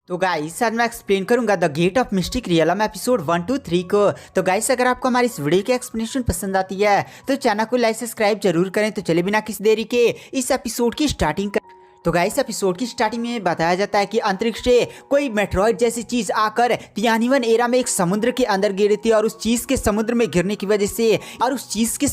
तो गाइस आज मैं एक्सप्लेन करूंगा the gate of mystic realm episode 1 2 3 को। तो गाइस अगर आपको हमारी इस वीडियो की एक्सप्लेनेशन पसंद आती है तो चैनल को लाइक सब्सक्राइब जरूर करें। तो चले बिना किसी देरी के इस एपिसोड की स्टार्टिंग कर। तो गाइस एपिसोड की स्टार्टिंग में बताया जाता है कि अंतरिक्ष से कोई मेट्रॉइड जैसी चीज आकर तियानीवन एरा में एक समुद्र के अंदर गिरी थी और उस चीज के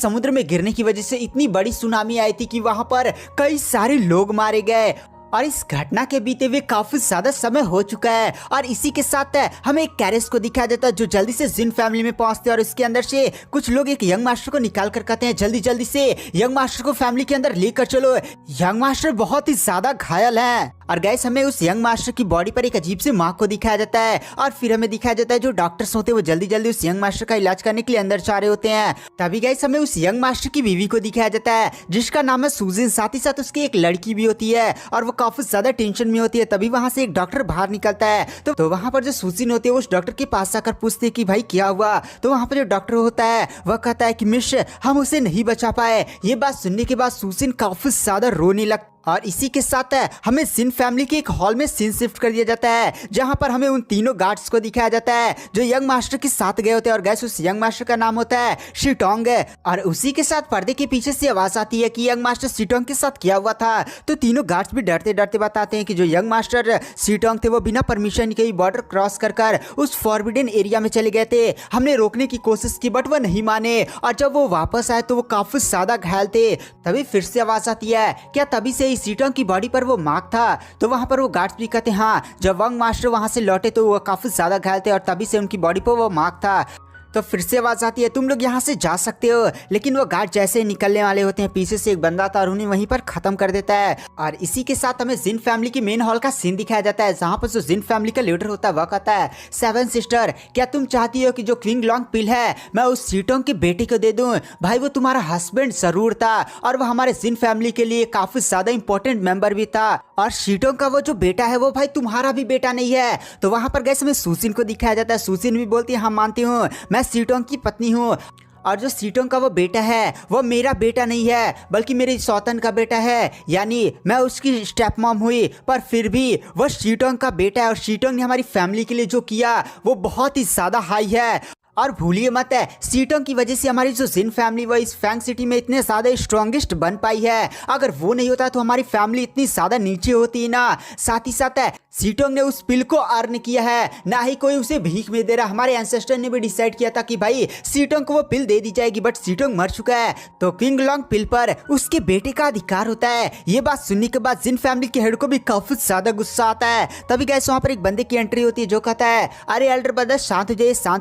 समुद्र में गिरने की वजह से इतनी बड़ी सुनामी आई थी कि वहां पर कई सारे लोग मारे गए। और इस घटना के बीते हुए काफी ज्यादा समय हो चुका है और इसी के साथ हमें एक कैरेस को दिखाया जाता है जो जल्दी से जिन फैमिली में पहुंचते हैं और इसके अंदर से कुछ लोग एक यंग मास्टर को निकाल कर कहते हैं जल्दी से यंग मास्टर को फैमिली के अंदर लेकर चलो। यंग मास्टर बहुत ही ज्यादा घायल है और गैस हमें उस यंग मास्टर की बॉडी पर एक अजीब से मार्क को दिखाया जाता है और फिर हमें दिखाया जाता है जो डॉक्टर्स होते हैं वो जल्दी उस यंग मास्टर का इलाज करने के लिए अंदर जा रहे होते हैं। तभी गैस हमें उस यंग मास्टर की बीवी को दिखाया जाता है जिसका नाम है सूजिन। साथ ही साथ उसकी एक लड़की भी होती है और वो काफी ज्यादा टेंशन में होती है। तभी वहां से एक डॉक्टर बाहर निकलता है तो वहां पर जो सूजिन होती है उस डॉक्टर के पास आकर पूछते हैं कि भाई क्या हुआ। तो वहां पर जो डॉक्टर होता है वह कहता है कि मिस हम उसे नहीं बचा पाए। ये बात सुनने के बाद सूजिन काफी ज्यादा रोने लगता और इसी के साथ हमें जिन फैमिली के एक हॉल में सीन शिफ्ट कर दिया जाता है जहां पर हमें उन तीनों गार्ड्स को दिखाया जाता है जो यंग मास्टर के साथ गए होते हैं और गैस उस यंग मास्टर का नाम होता है शीटोंग। और उसी के साथ पर्दे के पीछे से आवाज आती है कि यंग मास्टर शीटोंग के साथ क्या हुआ था। तो तीनों गार्ड्स भी डरते बताते हैं कि जो यंग मास्टर शीटोंग थे वो बिना परमिशन के बॉर्डर क्रॉस कर उस फॉरबिडन एरिया में चले गए थे। हमने रोकने की कोशिश की बट वो नहीं माने और जब वो वापस आए तो वो काफी ज्यादा घायल थे। तभी फिर से आवाज आती है क्या तभी से शीटोंग की बॉडी पर वो मार्क था। तो वहां पर वो गार्ड्स भी कहते हैं हाँ जब यंग मास्टर वहां से लौटे तो वो काफी ज्यादा घायल थे और तभी से उनकी बॉडी पर वो मार्क था। तो फिर से आवाज आती है तुम लोग यहाँ से जा सकते हो। लेकिन वो गार्ड जैसे ही निकलने वाले होते हैं पीछे से एक बंदा था और उन्हें वहीं पर खत्म कर देता है। और इसी के साथ हमें जिन फैमिली की मेन हॉल का सीन दिखाया जाता है जहाँ पर जो जिन फैमिली का लीडर होता है वह कहता है सेवन सिस्टर क्या तुम चाहती हो कि जो क्विंग लॉन्ग पिल है मैं उस शीटोंग की बेटी को दे दूं। भाई वो तुम्हारा हस्बैंड जरूर था और वो हमारे जिन फैमिली के लिए काफी ज्यादा इंपॉर्टेंट मेंबर भी था और शीटोंग का वो जो बेटा है वो भाई तुम्हारा भी बेटा नहीं है। तो वहां पर गैस हमें सूजिन को दिखाया जाता है। सूजिन भी बोलती है हाँ मानती हूँ मैं शीटोंग की पत्नी हूँ और जो शीटोंग का वो बेटा है वो मेरा बेटा नहीं है बल्कि मेरी सौतन का बेटा है यानी मैं उसकी स्टेप मॉम हुई पर फिर भी वो शीटोंग का बेटा है और शीटोंग ने हमारी फैमिली के लिए जो किया वो बहुत ही ज्यादा हाई है। और भूलिए मत है शीटोंग की वजह से हमारी जो जिन फैमिली वो इस फैंग सिटी में इतने ज्यादा स्ट्रॉन्गेस्ट बन पाई है। अगर वो नहीं होता तो हमारी फैमिली इतनी ज्यादा नीचे होती ना। साथ ही साथ शीटोंग ने उस पिल को अर्न किया है ना ही कोई उसे भीख में दे रहा। हमारे एंसेस्टर ने भी डिसाइड किया था कि भाई शीटोंग को वो पिल दे दी जाएगी बट शीटोंग मर चुका है तो क्विंग लॉन्ग पिल पर उसके बेटे का अधिकार होता है। ये बात सुनने के बाद जिन फैमिली के हेड को भी काफी ज्यादा गुस्सा आता है। तभी गैस वहां पर एक बंदे की एंट्री होती है जो कहता है अरे एल्डर ब्रदर शांत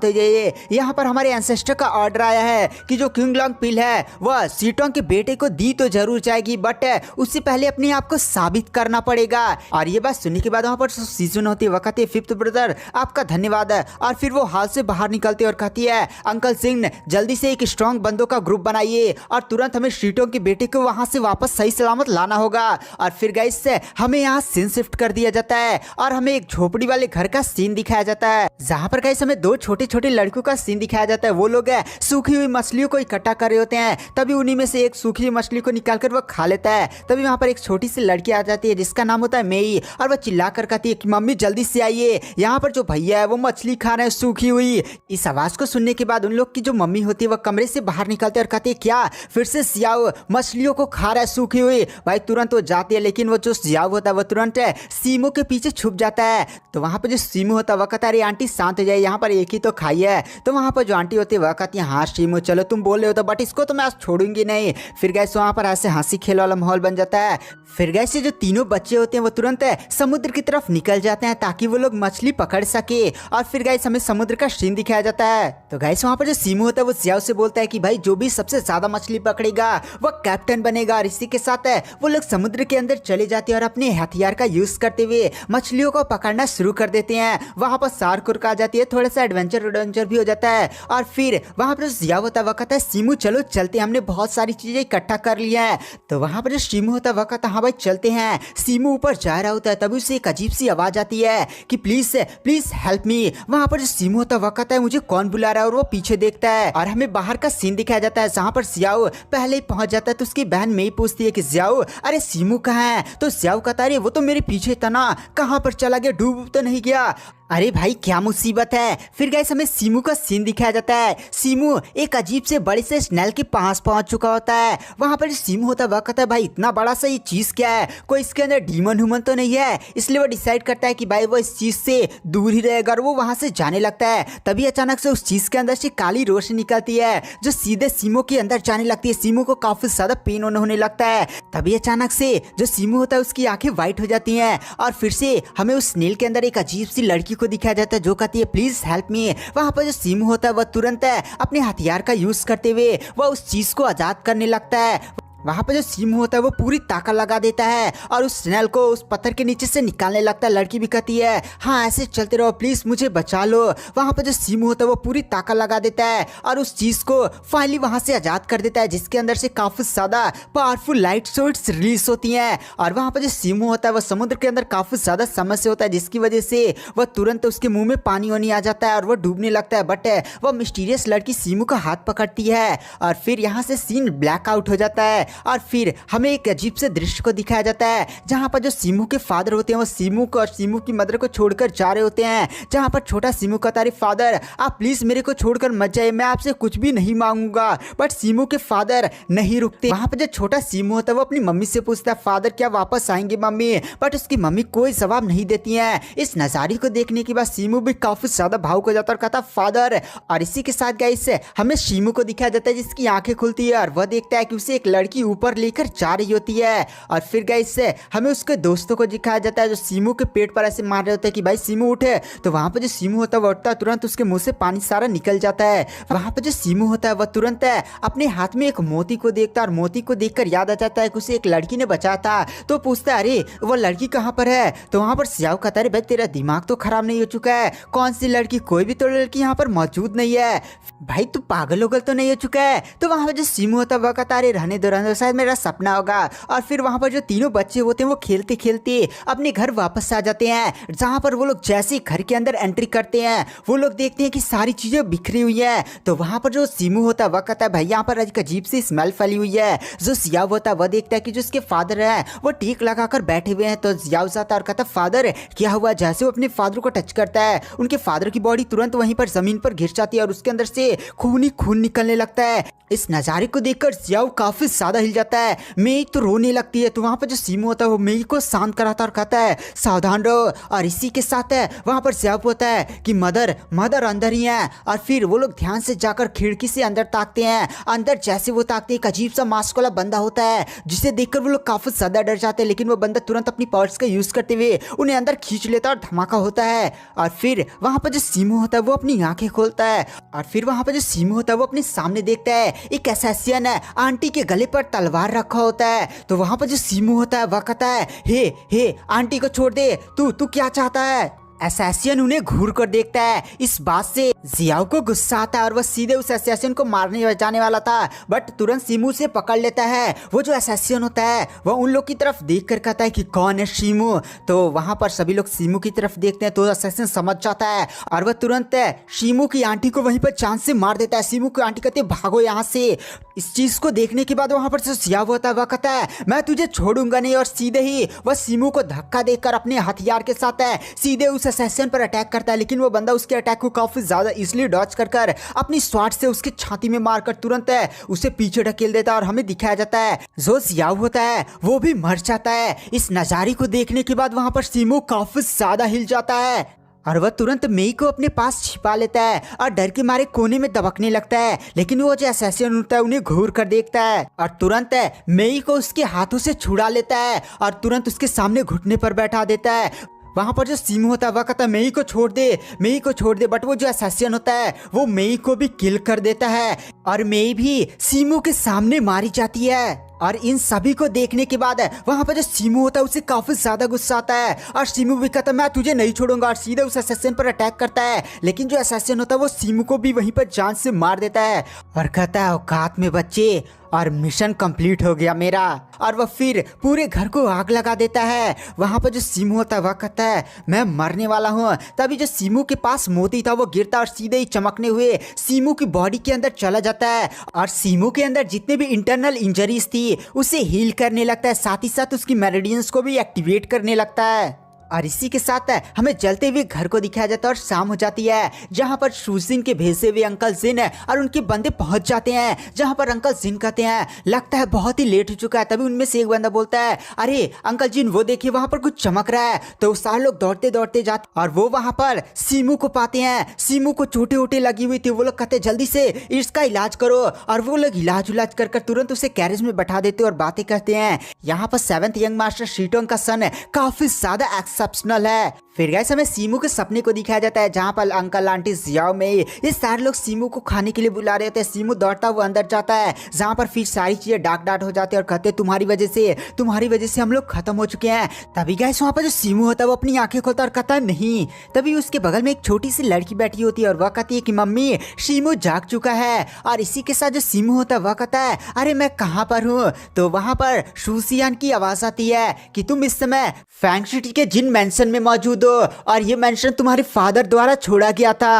हो जाइए यहाँ पर हमारे एंसेस्टर का ऑर्डर आया है कि जो क्विंग लॉन्ग पिल है वह शीटोंग के बेटे को दी तो जरूर जाएगी बट उससे पहले अपने आप को साबित करना पड़ेगा। और ये बात सुनने के बाद वहां पर सीजन होती है वह कहती है फिफ्थ ब्रदर आपका धन्यवाद है। और फिर वो हाल से बाहर निकलती है और कहती है अंकल सिंह जल्दी से एक स्ट्रॉन्ग बंदों का ग्रुप बनाइए और तुरंत हमें शीटोंग के बेटे को वहां से वापस सही सलामत लाना होगा। और फिर गाइस से हमें यहाँ सीन शिफ्ट कर दिया जाता है और हमें एक झोपड़ी वाले घर का सीन दिखाया जाता है जहाँ पर गाइस हमें दो छोटे लड़कों का सीन दिखाया जाता है। वो लोग सूखी हुई मछलियों को इकट्ठा कर रहे होते हैं। तभी उन्हीं में से एक सूखी हुई मछली को निकालकर वो खा लेता है। तभी वहां पर एक छोटी सी लड़की आ जाती है जिसका नाम होता है मेई और वो चिल्लाकर कहती है कि मम्मी जल्दी से आइए यहाँ पर जो भैया है वो मछली खा रहे हैं सूखी हुई। इस आवाज को सुनने के बाद उन लोग की जो मम्मी होती है वो कमरे से बाहर निकलते और कहती है क्या फिर से सियाओ मछलियों को खा रहा है सूखी हुई। भाई तुरंत वो जाती है लेकिन वो जो सियाओ होता है वो तुरंत सीमो के पीछे छुप जाता है। तो वहां पर जो सीमो होता है वह कहता है अरे आंटी शांत हो जाए यहाँ पर एक ही तो खाई है। तो वहां पर जो आंटी होती है वह कहती है हाँ शीमो चलो तुम बोल रहे हो तो बट इसको तो मैं आज छोड़ूंगी नहीं। फिर गैस वहां पर ऐसे हंसी खेल वाला माहौल बन जाता है। फिर गैस जो तीनों बच्चे होते हैं वो तुरंत समुद्र की तरफ निकल जाते हैं ताकि वो लोग मछली पकड़ सके। और फिर गैस हमें समुद्र का सीन दिखाया जाता है। तो गैस वहां पर जो सीमो होता है वो सियाओ से बोलता है कि भाई जो भी सबसे ज्यादा मछली पकड़ेगा वो कैप्टन बनेगा। और इसी के साथ वो लोग समुद्र के अंदर चले जाते हैं और अपने हथियार का यूज करते हुए मछलियों को पकड़ना शुरू कर देते हैं। वहां पर शार्क उर्क आ जाती है थोड़ा सा एडवेंचर भी हो जाता है। और फिर वहां पर सियाओ होता है वह कहता है सीमू चलो चलते हमने बहुत सारी चीजें इकट्ठा कर लिया है। तो वहां पर जो सीमू होता है वह कहता है हाँ हाँ भाई चलते हैं। सीमू ऊपर जा रहा होता है, तभी उसे एक अजीब सी आवाज आती है कि प्लीज प्लीज हेल्प मी। वहाँ पर जो सीमू होता है वह कहता है मुझे कौन बुला रहा है, और वो पीछे देखता है और हमें बाहर का सीन दिखाया जाता है जहाँ पर जियाओ पहले ही पहुंच जाता है। तो उसकी बहन मेई पूछती है कि जियाओ अरे सीमू कहाँ है? तो जियाओ कहता है वो तो मेरे पीछे था ना, कहाँ पर चला गया, डूब तो नहीं गया? अरे भाई क्या मुसीबत है। फिर गाइस हमें सीमू का सीन दिखाया जाता है। सीमू एक अजीब से बड़े से स्नेल के पास पहुंच चुका होता है। वहां पर सीमू होता है वह कहता है भाई इतना बड़ा सा ये चीज क्या है, कोई इसके अंदर डीमन हुमन तो नहीं है? इसलिए वो डिसाइड करता है कि भाई वो इस चीज से दूर ही रहेगा और वो वहां से जाने लगता है। तभी अचानक से उस चीज के अंदर से काली रोशनी निकलती है जो सीधे सीमू के अंदर जाने लगती है। सीमू को काफी ज्यादा पेन होने लगता है। तभी अचानक से जो सीमू होता है उसकी आंखें व्हाइट हो जाती हैं और फिर से हमें उस स्नेल के अंदर एक अजीब सी लड़की को दिखाया जाता है जो कहती है प्लीज हेल्प मी। वहां पर जो सीमू होता है वह तुरंत अपने हथियार का यूज करते हुए वह उस चीज को आजाद करने लगता है। वहाँ पर जो सीमू होता है वो पूरी ताकत लगा देता है और उस स्नेल को उस पत्थर के नीचे से निकालने लगता है। लड़की भी कहती है हाँ ऐसे चलते रहो प्लीज मुझे बचा लो। वहाँ पर जो सीमू होता है वो पूरी ताकत लगा देता है और उस चीज को फाइनली वहाँ से आजाद कर देता है जिसके अंदर से काफी ज्यादा पावरफुल लाइट शॉट्स रिलीज होती हैं। और वहाँ पर जो सीमू होता है वह समुद्र के अंदर काफी ज्यादा समस्या होता है जिसकी वजह से वह तुरंत उसके मुंह में पानी होने आ जाता है और वह डूबने लगता है। बट वह मिस्टीरियस लड़की सीमू का हाथ पकड़ती है और फिर यहाँ से सीन ब्लैक आउट हो जाता है और फिर हमें एक अजीब से दृश्य को दिखाया जाता है जहां पर जो सीमू के फादर होते हैं वो सीमू को और सीमू की मदर को छोड़कर जा रहे होते हैं। जहां पर छोटा सीमू कहता है फादर आप प्लीज मेरे को छोड़कर मत जाइए, मैं आपसे कुछ भी नहीं मांगूंगा। बट सीमू के फादर नहीं रुकते। वहां पर जो छोटा सीमू होता है वो अपनी मम्मी से पूछता है फादर क्या वापस आएंगे मम्मी? बट उसकी मम्मी कोई जवाब नहीं देती है। इस नजारे को देखने के बाद सीमू भी काफी ज्यादा भावुक हो जाता है और कहता फादर। और इसी के साथ गाइस हमें सीमू को दिखाया जाता है जिसकी आंखें खुलती है और वह देखता है कि उसे एक लड़की ऊपर लेकर जा रही होती है। और फिर गाइस हमें उसके दोस्तों को दिखाया जाता है जो सीमू के पेट पर ऐसे मार रहे होते हैं कि भाई सीमू उठे। तो वहां पर जो सीमू होता है वह उठता तुरंत उसके मुंह से पानी सारा निकल जाता है। वहां पर जो सीमू होता है वह तुरंत अपने हाथ में एक मोती को देखता है और मोती को देखकर याद आ जाता है कि उसे एक लड़की ने बचाया था। तो पूछता है अरे वो लड़की कहाँ पर है? तो वहां पर सियाओ कहता है भाई तेरा दिमाग तो खराब नहीं हो चुका है? कौन सी लड़की? कोई भी तो लड़की यहाँ पर मौजूद नहीं है भाई, तू पागल होगल तो नहीं हो चुका है? तो वहां पर जो सीमू होता है वह कहता है रहने दो शायद मेरा सपना होगा। और फिर वहां पर जो तीनों बच्चे होते हैं वो खेलते खेलते अपने घर वापस आ जाते हैं। जहां पर वो लोग जैसे घर के अंदर एंट्री करते हैं वो लोग देखते हैं कि सारी चीजें बिखरी हुई है। तो वहां पर जो सीमू होता है वह कहता है भाई यहाँ पर एक अजीब सी स्मेल फैली हुई है। जो जियाओ होता है वह देखता है कि जो उसके फादर है वो टीक लगाकर बैठे हुए हैं। तो जियाओ जाता है और कहता है फादर क्या हुआ? जैसे वो अपने फादर को टच करता है उनके फादर की बॉडी तुरंत वहीं पर जमीन पर गिर जाती है और उसके अंदर से खून ही खून निकलने लगता है। इस नजारे को देखकर जियाओ काफी ज्यादा हिल जाता है। मेई तो रोने लगती है। तो वहां पर जो सीमू होता है वो मेई को शांत कराता और कहता है सावधान रहो। और इसी के साथ वहां पर जियाओ होता है कि मदर अंदर ही है। और फिर वो लोग ध्यान से जाकर खिड़की से अंदर ताकते हैं। अंदर जैसे वो ताकते एक अजीब सा मास्क वाला बंदा होता है जिसे देखकर वो लोग काफी ज्यादा डर जाते हैं। लेकिन वो बंदा तुरंत अपनी पावर्स का यूज करते हुए उन्हें अंदर खींच लेता है और धमाका होता है। और फिर वहां पर जो सीमू होता है वो अपनी आंखें खोलता है और फिर वहां पर जो सीमू होता है वो अपने सामने देखता है एक असैसियन आंटी के गले पर तलवार रखा होता है। तो वहां पर जो सीमू होता है वह कहता है हे आंटी को छोड़ दे, तू क्या चाहता है? असैसियन उन्हें घूर कर देखता है। इस बात से जियाओ को गुस्सा आता है और वह सीधे उस असैसियन को मारने जाने वाला था बट तुरंत सीमू से पकड़ लेता है। वो जो असैसियन होता है वह उन लोग की तरफ देख कर कहता है कि कौन है सीमू? तो वहां पर सभी लोग सीमू की तरफ देखते हैं तो असैसियन समझ जाता है और वह तुरंत सीमू की आंटी को वहीं पर चांद से मार देता है। सीमू की आंटी कहते भागो यहाँ से। इस चीज को देखने के बाद वहां पर जो जियाओ होता है वह कहता है मैं तुझे छोड़ूंगा नहीं। और सीधे ही वह सीमू को धक्का देकर अपने हथियार के साथ सीधे उस असैसियन पर अटैक करता है। लेकिन वो बंदा उसके अटैक को काफी ज्यादा इसलिए डॉज कर अपनी स्वॉर्ड से उसकी छाती में मारकर तुरंत उसे पीछे ढकेल देता है। और हमें दिखाया जाता है जो जियाओ होता है वो भी मर जाता है। इस नजारे को देखने के बाद वहां पर सीमू काफी ज्यादा हिल जाता है और वह तुरंत मेई को अपने पास छिपा लेता है और डर के मारे कोने में दबकने लगता है। लेकिन वो जो असैसियन होता है उन्हें घूर कर देखता है और तुरंत मेई को उसके हाथों से छुड़ा लेता है और तुरंत उसके सामने घुटने पर बैठा देता है। वहां पर जो सीमू होता है वह कहता है मेई को छोड़ दे। बट वो जो असैसियन होता है वो मेई को भी किल कर देता है और मेई भी सीमू के सामने मारी जाती है। और इन सभी को देखने के बाद वहां पर जो सीमू होता है उसे काफी ज्यादा गुस्सा आता है और सीमू भी कहता है मैं तुझे नहीं छोड़ूंगा और सीधे उस असैसियन पर अटैक करता है। लेकिन जो असैसियन होता है वो सीमू को भी वहीं पर जान से मार देता है और कहता है औकात में बच्चे और मिशन कंप्लीट हो गया मेरा। और वह फिर पूरे घर को आग लगा देता है। वहाँ पर जो सीमू होता है वह कहता है मैं मरने वाला हूँ। तभी जो सीमू के पास मोती था वो गिरता और सीधे ही चमकने हुए सीमू की बॉडी के अंदर चला जाता है और सीमू के अंदर जितने भी इंटरनल इंजरीज थी उसे हील करने लगता है, साथ ही साथ उसकी मेरिडियंस को भी एक्टिवेट करने लगता है। और इसी के साथ हमें जलते हुए घर को दिखाया जाता है और शाम हो जाती है, जहाँ पर शूजिंग के भेजे हुए अंकल जिन और उनके बंदे पहुंच जाते हैं, जहाँ पर अंकल जिन कहते हैं लगता है बहुत ही लेट हो चुका है। तभी उनमें से एक बंदा बोलता है अरे अंकल जिन वो देखिए वहाँ पर कुछ चमक रहा है। तो सारे लोग दौड़ते दौड़ते जाते और वो वहाँ पर सीमू को पाते हैं। सीमू को चोटें वोटें लगी हुई थी। वो लोग कहते जल्दी से इसका इलाज करो और वो लोग इलाज उलाज कर तुरंत उसे कैरेज में बैठा देते और बातें करते हैं। यहाँ पर 7th यंग मास्टर शीटोंग का सन काफी ज्यादा एक्सेप्शनल है। फिर गाइस हमें सीमू के सपने को दिखाया जाता है, जहाँ पर अंकल आंटी जियाओ में ये सारे लोग सीमू को खाने के लिए बुला रहे होते हैं। सीमू दौड़ता हुआ अंदर जाता है, जहाँ पर फिर सारी चीजें डाक डाट हो जाती है और कहते हैं तुम्हारी वजह से हम लोग खत्म हो चुके हैं। तभी गाइस वहाँ पर जो सीमू होता है वो अपनी आंखें खोलता है और कहता है नहीं। तभी उसके बगल में एक छोटी सी लड़की बैठी होती है और वह कहती है कि मम्मी सीमू जाग चुका है। और इसी के साथ जो सीमू होता है वह कहता है अरे मैं कहाँ पर हूँ। तो वहाँ पर शूसियान की आवाज आती है कि तुम इस समय फैंग सिटी के जिन मेंशन में मौजूद हो और ये मेंशन तुम्हारे फादर द्वारा छोड़ा गया था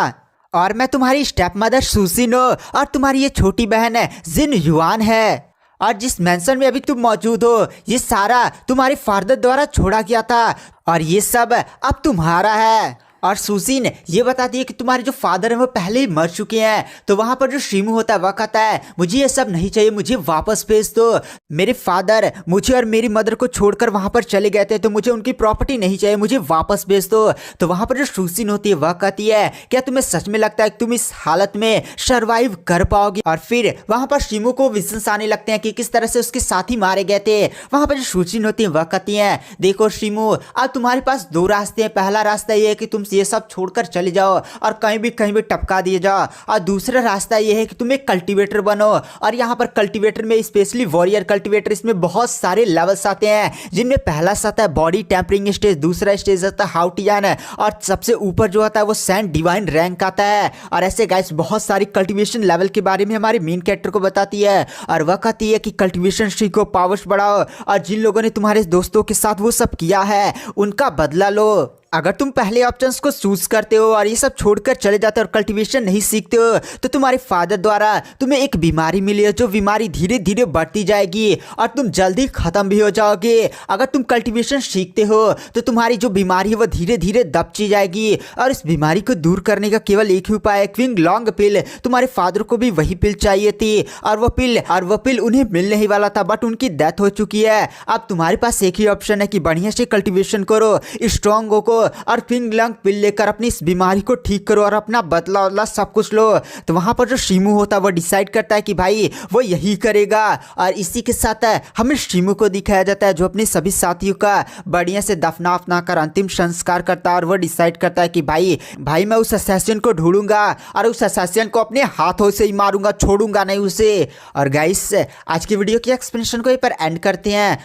और मैं तुम्हारी स्टेप मदर सुसिन हो और तुम्हारी ये छोटी बहन है जिन युआन है। और जिस मेंशन में अभी तुम मौजूद हो ये सारा तुम्हारे फादर द्वारा छोड़ा गया था और ये सब अब तुम्हारा है। और सुसिन ये बताती है कि तुम्हारे जो फादर हैं वो पहले ही मर चुके हैं। तो वहाँ पर जो शीमू होता है वह कहता है मुझे ये सब नहीं चाहिए, मुझे वापस भेज दो। मेरे फादर मुझे और मेरी मदर को छोड़कर वहाँ पर चले गए थे तो मुझे उनकी प्रॉपर्टी नहीं चाहिए, मुझे वापस भेज दो। तो वहाँ पर जो सुसिन होती है वह कहती है क्या तुम्हें सच में लगता है कि तुम इस हालत में सर्वाइव कर पाओगे। और फिर वहाँ पर शीमू को विजन्स आने लगते हैं कि किस तरह से उसके साथी मारे गए थे। वहाँ पर जो सुसिन होती है वह कहती है देखो शीमू अब तुम्हारे पास दो रास्ते हैं। पहला रास्ता ये है कि तुम ये सब छोड़कर चले जाओ और कहीं भी टपका दिए जाओ, और दूसरा रास्ता ये है कि तुम एक कल्टीवेटर बनो। और यहाँ पर कल्टीवेटर में स्पेशली वॉरियर कल्टीवेटर इसमें बहुत सारे लेवल्स आते हैं, जिनमें पहला आता है बॉडी टेम्परिंग स्टेज, दूसरा स्टेज आता है हाउटियन और सबसे ऊपर जो आता है वो सैंड डिवाइन रैंक आता है। और ऐसे गाइस बहुत सारी कल्टीवेशन लेवल के बारे में हमारे मेन कैरेक्टर को बताती है और वह कहती है कि कल्टीवेशन सीखो, पावर्स बढ़ाओ और जिन लोगों ने तुम्हारे दोस्तों के साथ वो सब किया है उनका बदला लो। अगर तुम पहले ऑप्शंस को चूज करते हो और ये सब छोड़कर चले जाते हो और कल्टीवेशन नहीं सीखते हो तो तुम्हारे फादर द्वारा तुम्हें एक बीमारी मिली है, जो बीमारी धीरे धीरे बढ़ती जाएगी और तुम जल्दी खत्म भी हो जाओगे। अगर तुम कल्टीवेशन सीखते हो तो तुम्हारी जो बीमारी है वो धीरे धीरे दबची जाएगी और इस बीमारी को दूर करने का केवल एक ही उपाय है, क्विंग लॉन्ग पिल। तुम्हारे फादर को भी वही पिल चाहिए थी और वो पिल उन्हें मिलने ही वाला था, बट उनकी डेथ हो चुकी है। अब तुम्हारे पास एक ही ऑप्शन है कि बढ़िया से कल्टीवेशन करो, स्ट्रॉन्ग हो और क्विंग लॉन्ग पिल लेकर अपनी इस बीमारी को ठीक करो और अपना बदला सब कुछ लो। तो वहां पर जो शीमू होता है वो डिसाइड करता है कि भाई वो यही करेगा। और इसी के साथ हमें शीमू को दिखाया जाता है जो अपने सभी साथियों का बढ़िया से दफना कर अंतिम संस्कार करता है और वो डिसाइड करता है कि भाई मैं उस असैसिन को ढूंढूंगा और उस असैसिन को अपने हाथों से ही मारूंगा, छोड़ूंगा नहीं उसे। और गाइस आज की वीडियो की एक्सप्लेनेशन को यहीं पर एंड करते हैं।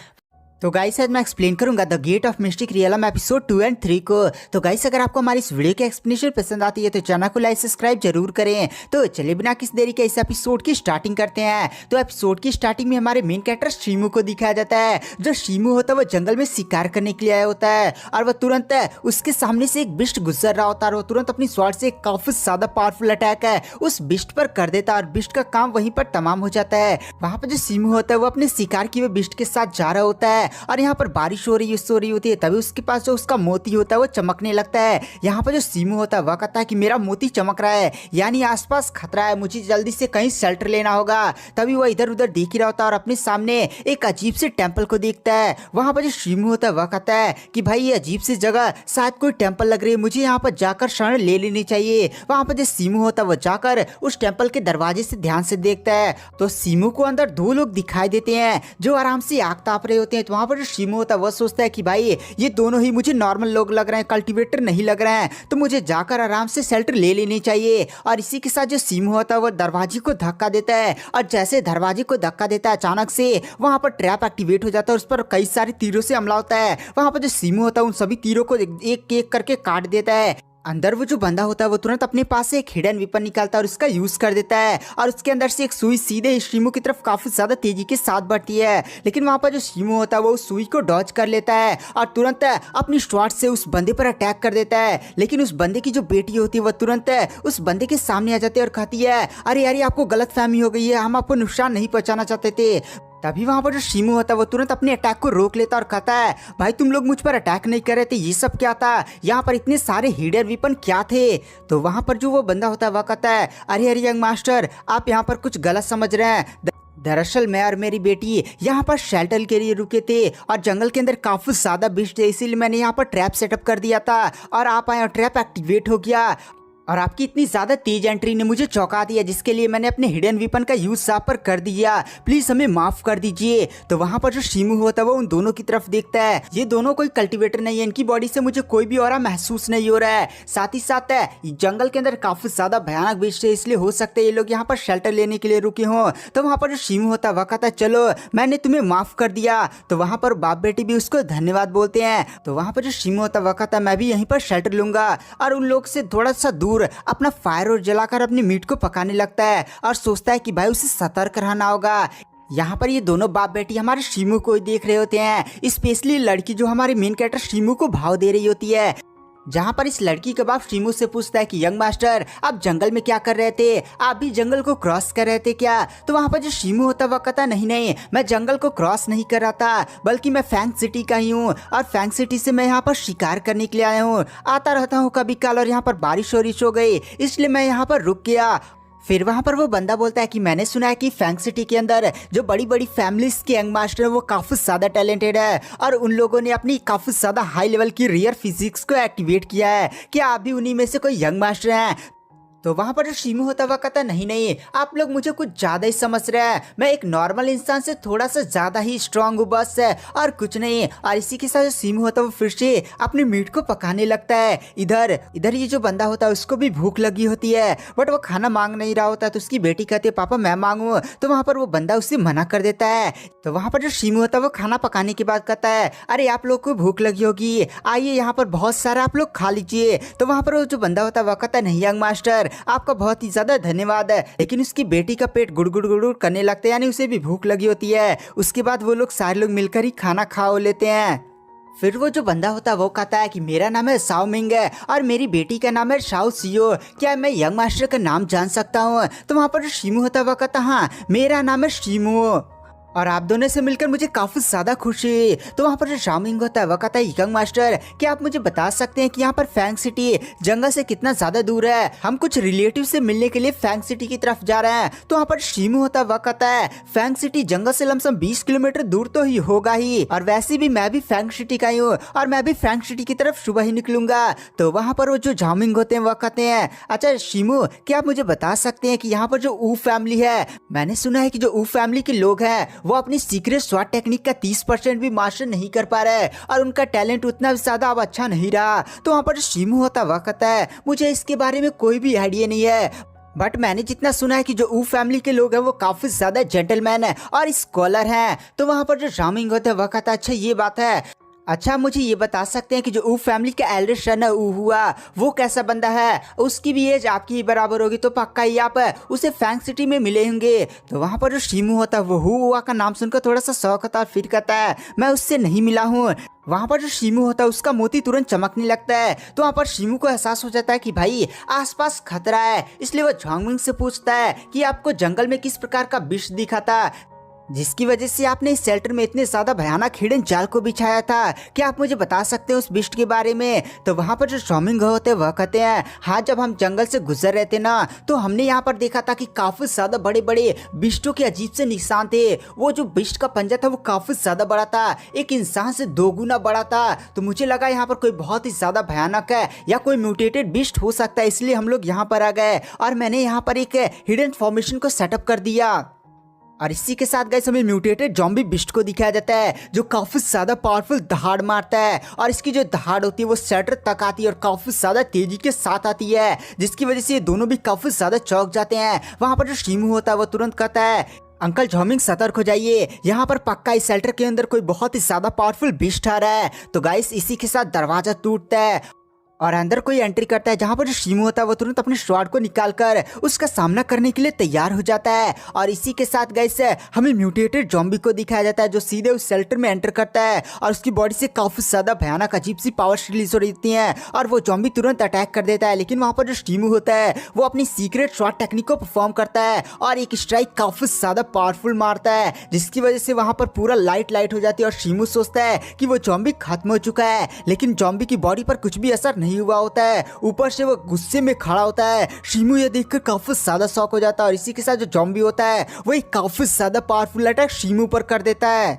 तो गाइस आज मैं एक्सप्लेन करूंगा the gate of mystic realm episode 2 और 3 को। तो गाइस अगर आपको हमारी इस वीडियो की एक्सप्लेनेशन पसंद आती है तो चैनल को लाइक सब्सक्राइब जरूर करें। तो चलिए बिना किसी देरी के इस एपिसोड की स्टार्टिंग करते हैं। तो एपिसोड की स्टार्टिंग में हमारे मेन कैरेक्टर शीमू को दिखाया जाता है। जो शीमू होता है वो जंगल में शिकार करने के लिए आया होता है और वह तुरंत उसके सामने से एक बिस्ट गुजर रहा होता है और वो तुरंत अपनी स्वॉर्ड से काफी ज्यादा पावरफुल अटैक है उस बिस्ट पर कर देता है और बिस्ट का काम वहीं पर तमाम हो जाता है। वहां पर जो शीमू होता है वो अपने शिकार की हुए बिस्ट के साथ जा रहा होता है और यहाँ पर बारिश हो रही होती है। तभी उसके पास जो उसका मोती होता है वो चमकने लगता है। यहाँ पर जो शीमू होता है वह कहता है कि मेरा मोती चमक रहा है, यानी आसपास खतरा है, मुझे जल्दी से कहीं शेल्टर लेना होगा। तभी वह इधर उधर देख ही रहा होता है और अपने सामने एक अजीब से टेम्पल को देखता है। वहां पर जो शीमू होता है वह कहता है कि भाई ये अजीब सी जगह शायद कोई टेम्पल लग रही है, मुझे यहाँ पर जाकर शरण ले लेनी चाहिए। वहां पर जो शीमू होता है वह जाकर उस टेम्पल के दरवाजे से ध्यान से देखता है तो शीमू को अंदर दो लोग दिखाई देते हैं जो आराम से आग ताप रहे होते हैं। तो वहां पर जो शीमू होता है वह सोचता है कि भाई ये दोनों ही मुझे नॉर्मल लोग लग रहे हैं, कल्टीवेटर नहीं लग रहे हैं, तो मुझे जाकर आराम से शेल्टर ले लेनी चाहिए। और इसी के साथ जो शीमू होता है वो दरवाजे को धक्का देता है और जैसे दरवाजे को धक्का देता है अचानक से वहां पर ट्रैप एक्टिवेट हो जाता है और उस पर कई सारे तीरों से हमला होता है। वहां पर जो शीमू होता है उन सभी तीरों को एक एक करके काट देता है। अंदर वो जो बंदा होता है वो तुरंत अपने पास से एक हिडन वेपन निकालता है और उसका यूज कर देता है और उसके अंदर से एक सुई सीधे शीमू की तरफ काफी ज्यादा तेजी के साथ बढ़ती है। लेकिन वहां पर जो शीमू होता है वो उस सुई को डॉज कर लेता है और तुरंत अपनी शॉट से उस बंदे पर अटैक कर देता है। लेकिन उस बंदे की जो बेटी होती है वो तुरंत उस बंदे के सामने आ जाती है और कहती है, अरे यार आपको गलत फहमी हो गई है, हम आपको नुकसान नहीं पहुंचाना चाहते थे। तभी वहां पर जो शीमू होता है वो तुरंत अपने अटैक को रोक लेता और कहता है, भाई तुम लोग मुझ पर अटैक नहीं कर रहे थे, ये सब क्या था, यहाँ पर इतने सारे हिडन वेपन क्या थे। तो वहां पर जो वो बंदा होता है वह कहता है, अरे अरे यंग मास्टर आप यहाँ पर कुछ गलत समझ रहे हैं। दरअसल मैं और मेरी बेटी यहाँ पर शेल्टर के लिए रुके थे और जंगल के अंदर काफी ज्यादा बिस्ट थे, इसीलिए मैंने यहाँ पर ट्रैप सेटअप कर दिया था और आप आए और ट्रैप एक्टिवेट हो गया और आपकी इतनी ज्यादा तेज एंट्री ने मुझे चौंका दिया, जिसके लिए मैंने अपने हिडन वेपन का यूज यहाँ पर कर दिया, प्लीज हमें माफ कर दीजिए। तो वहां पर जो शीमू होता है वो उन दोनों की तरफ देखता है, ये दोनों कोई कल्टीवेटर नहीं है, इनकी बॉडी से मुझे कोई भी ऑरा महसूस नहीं हो रहा है। साथ ही साथ जंगल के अंदर काफी ज्यादा भयानक बिस्ट है, इसलिए हो सकता है ये लोग यहाँ पर शेल्टर लेने के लिए रुके हों। तो वहां पर जो शीमू होता है वह कहता है, चलो मैंने तुम्हें माफ कर दिया। तो वहां पर बाप बेटी भी उसको धन्यवाद बोलते हैं। तो वहां पर जो शीमू होता है वह कहता है, मैं भी यहीं पर शेल्टर लूंगा और उन लोग से थोड़ा सा दूर अपना फायर और जलाकर अपनी मीट को पकाने लगता है और सोचता है कि भाई उसे सतर्क रहना होगा। यहाँ पर ये दोनों बाप बेटी हमारे शीमू को देख रहे होते हैं, स्पेशली लड़की जो हमारे मेन कैरेक्टर शीमू को भाव दे रही होती है। जहाँ पर इस लड़की के बाप शीमू से पूछता है कि यंग मास्टर आप जंगल में क्या कर रहे थे, आप भी जंगल को क्रॉस कर रहे थे क्या। तो वहाँ पर जो शीमू होता है वह कहता नहीं नहीं, मैं जंगल को क्रॉस नहीं कर रहा था, बल्कि मैं फैंग सिटी का ही हूँ और फैंग सिटी से मैं यहाँ पर शिकार करने के लिए आया हूँ, आता रहता हूँ कभी कल और यहाँ पर बारिश हो गई, इसलिए मैं यहाँ पर रुक गया। फिर वहां पर वो बंदा बोलता है कि मैंने सुना है कि फैंग सिटी के अंदर जो बड़ी बड़ी फैमिलीज के यंग मास्टर है वो काफी ज्यादा टैलेंटेड है और उन लोगों ने अपनी काफी ज्यादा हाई लेवल की रियर फिजिक्स को एक्टिवेट किया है, क्या आप भी उन्हीं में से कोई यंग मास्टर हैं। तो वहां पर जो शीमू होता है वह कहता नहीं नहीं, आप लोग मुझे कुछ ज्यादा ही समझ रहे हैं, मैं एक नॉर्मल इंसान से थोड़ा सा ज्यादा ही स्ट्रांग हूँ बस है और कुछ नहीं। और इसी के साथ जो शीमू होता है वो फिर से अपनी मीट को पकाने लगता है। इधर इधर ये जो बंदा होता है उसको भी भूख लगी होती है, बट वो खाना मांग नहीं रहा होता। तो उसकी बेटी कहती है पापा मैं मांगू, तो वहां पर वो बंदा उससे मना कर देता है। तो वहां पर जो शीमू होता है वो खाना पकाने के बाद कहता है, अरे आप लोग को भूख लगी होगी, आइए यहाँ पर बहुत सारा आप लोग खा लीजिए। तो वहां पर वो जो बंदा होता है वह कहता नहीं यंग मास्टर आपका बहुत ही ज्यादा धन्यवाद है। लेकिन उसकी बेटी का पेट गुड़गुड़ गुड़गुड़ करने लगता है, यानी उसे भी भूख लगी होती है। उसके बाद वो लोग सारे लोग मिलकर ही खाना खा लेते हैं। फिर वो जो बंदा होता है वो कहता है कि मेरा नाम है साओ मिंग है और मेरी बेटी का नाम है शाओ सियो, क्या मैं यंग मास्टर का नाम जान सकता हूँ। तो वहाँ पर जो शीमू होता है वो कहता हाँ मेरा नाम है शीमू और आप दोनों से मिलकर मुझे काफी ज्यादा खुशी। तो वहाँ पर जो शाओमिंग होता है वह कहता है यंग मास्टर क्या आप मुझे बता सकते हैं कि यहाँ पर फैंग सिटी जंगल से कितना ज्यादा दूर है, हम कुछ रिलेटिव से मिलने के लिए फैंग सिटी की तरफ जा रहे हैं। तो वहाँ पर शीमू होता है वह कहता है फैंग सिटी जंगल से लमसम 20 किलोमीटर दूर तो ही होगा ही, और वैसे भी मैं भी फैंग सिटी का ही हूँ और मैं भी फैंग सिटी की तरफ सुबह ही निकलूंगा। तो वहाँ पर वो जो झाओमिंग होते हैं वह कहते हैं अच्छा शीमू क्या आप मुझे बता सकते हैं कि यहाँ पर जो ऊ फैमिली है, मैंने सुना है कि जो ऊ फैमिली के लोग हैं वो अपनी सीक्रेट स्वाट टेक्निक का 30% भी मास्टर नहीं कर पा रहे और उनका टैलेंट उतना ज्यादा अब अच्छा नहीं रहा। तो वहाँ पर शीमू होता वह कहता है मुझे इसके बारे में कोई भी आइडिया नहीं है, बट मैंने जितना सुना है कि जो ऊ फैमिली के लोग हैं वो काफी ज्यादा जेंटलमैन है और स्कॉलर हैं। तो वहाँ पर जो शामिंग होता है वह कहता है अच्छा ये बात है, अच्छा मुझे ये बता सकते हैं कि जो ऊ फैमिली का एल्डर सन है ऊ हुआ वो कैसा बंदा है, उसकी भी एज आपकी ही बराबर होगी, तो पक्का ही आप उसे फैंग सिटी में मिले होंगे। तो वहाँ पर जो शीमू होता है वो हुआ का नाम सुनकर थोड़ा सा शौक होता है और फिर कहता है मैं उससे नहीं मिला हूँ। वहाँ पर जो शीमू होता है उसका मोती तुरंत चमकने लगता है। तो वहाँ पर शीमू को एहसास हो जाता है कि भाई आसपास खतरा है, इसलिए वो झांगमिंग से पूछता है कि आपको जंगल में किस प्रकार का विष दिखा था जिसकी वजह से आपने इस शेल्टर में इतने ज्यादा भयानक हिडन जाल को बिछाया था, क्या आप मुझे बता सकते हैं उस बिस्ट के बारे में। तो वहाँ पर जो शॉमिंग होते हैं वह कहते हैं हाँ जब हम जंगल से गुजर रहे थे ना तो हमने यहाँ पर देखा था कि काफी ज्यादा बड़े बड़े बिस्टों के अजीब से निशान थे। वो जो बिस्ट का पंजा था वो काफी ज्यादा बड़ा था, एक इंसान से 2 गुना बड़ा था। तो मुझे लगा यहाँ पर कोई बहुत ही ज्यादा भयानक है या कोई म्यूटेटेड बिस्ट हो सकता है, इसलिए हम लोग यहाँ पर आ गए और मैंने यहाँ पर एक हिडन फॉर्मेशन को सेटअप कर दिया। और इसी के साथ गाइस हमें म्यूटेटेड जॉम्बी बिस्ट को दिखाया जाता है जो काफी ज्यादा पावरफुल दहाड़ मारता है और इसकी जो दहाड़ होती है वो सेटर तक आती है और काफी ज्यादा तेजी के साथ आती है, जिसकी वजह से ये दोनों भी काफी ज्यादा चौंक जाते हैं। वहां पर जो शीमू होता है वो तुरंत कहता है अंकल झॉमिंग सतर्क हो जाइए, यहाँ पर पक्का इस शेल्टर के अंदर कोई बहुत ही ज्यादा पावरफुल बिस्ट आ रहा है। तो गाइस इसी के साथ दरवाजा टूटता है और अंदर कोई एंट्री करता है जहाँ पर जो शीमू होता है वो तुरंत अपने स्वॉर्ड को निकालकर उसका सामना करने के लिए तैयार हो जाता है। और इसी के साथ गाइस हमें म्यूटेटेड ज़ॉम्बी को दिखाया जाता है जो सीधे उस शेल्टर में एंटर करता है और उसकी बॉडी से काफी ज्यादा भयानक अजीब सी पावर्स रिलीज हो रही है और वो ज़ॉम्बी तुरंत अटैक कर देता है। लेकिन वहाँ पर जो शीमू होता है वो अपनी सीक्रेट शॉट टेक्निक को परफॉर्म करता है और एक स्ट्राइक काफी ज्यादा पावरफुल मारता है जिसकी वजह से वहाँ पर पूरा लाइट हो जाती है और शीमू सोचता है कि वो ज़ॉम्बी खत्म हो चुका है। लेकिन ज़ॉम्बी की बॉडी पर कुछ भी असर नहीं हुआ होता है, ऊपर से वो गुस्से में खड़ा होता है। शीमू ये देखकर काफी ज्यादा शॉक हो जाता है और इसी के साथ जो ज़ॉम्बी होता है वो एक काफी ज्यादा पावरफुल अटैक शीमू पर कर देता है।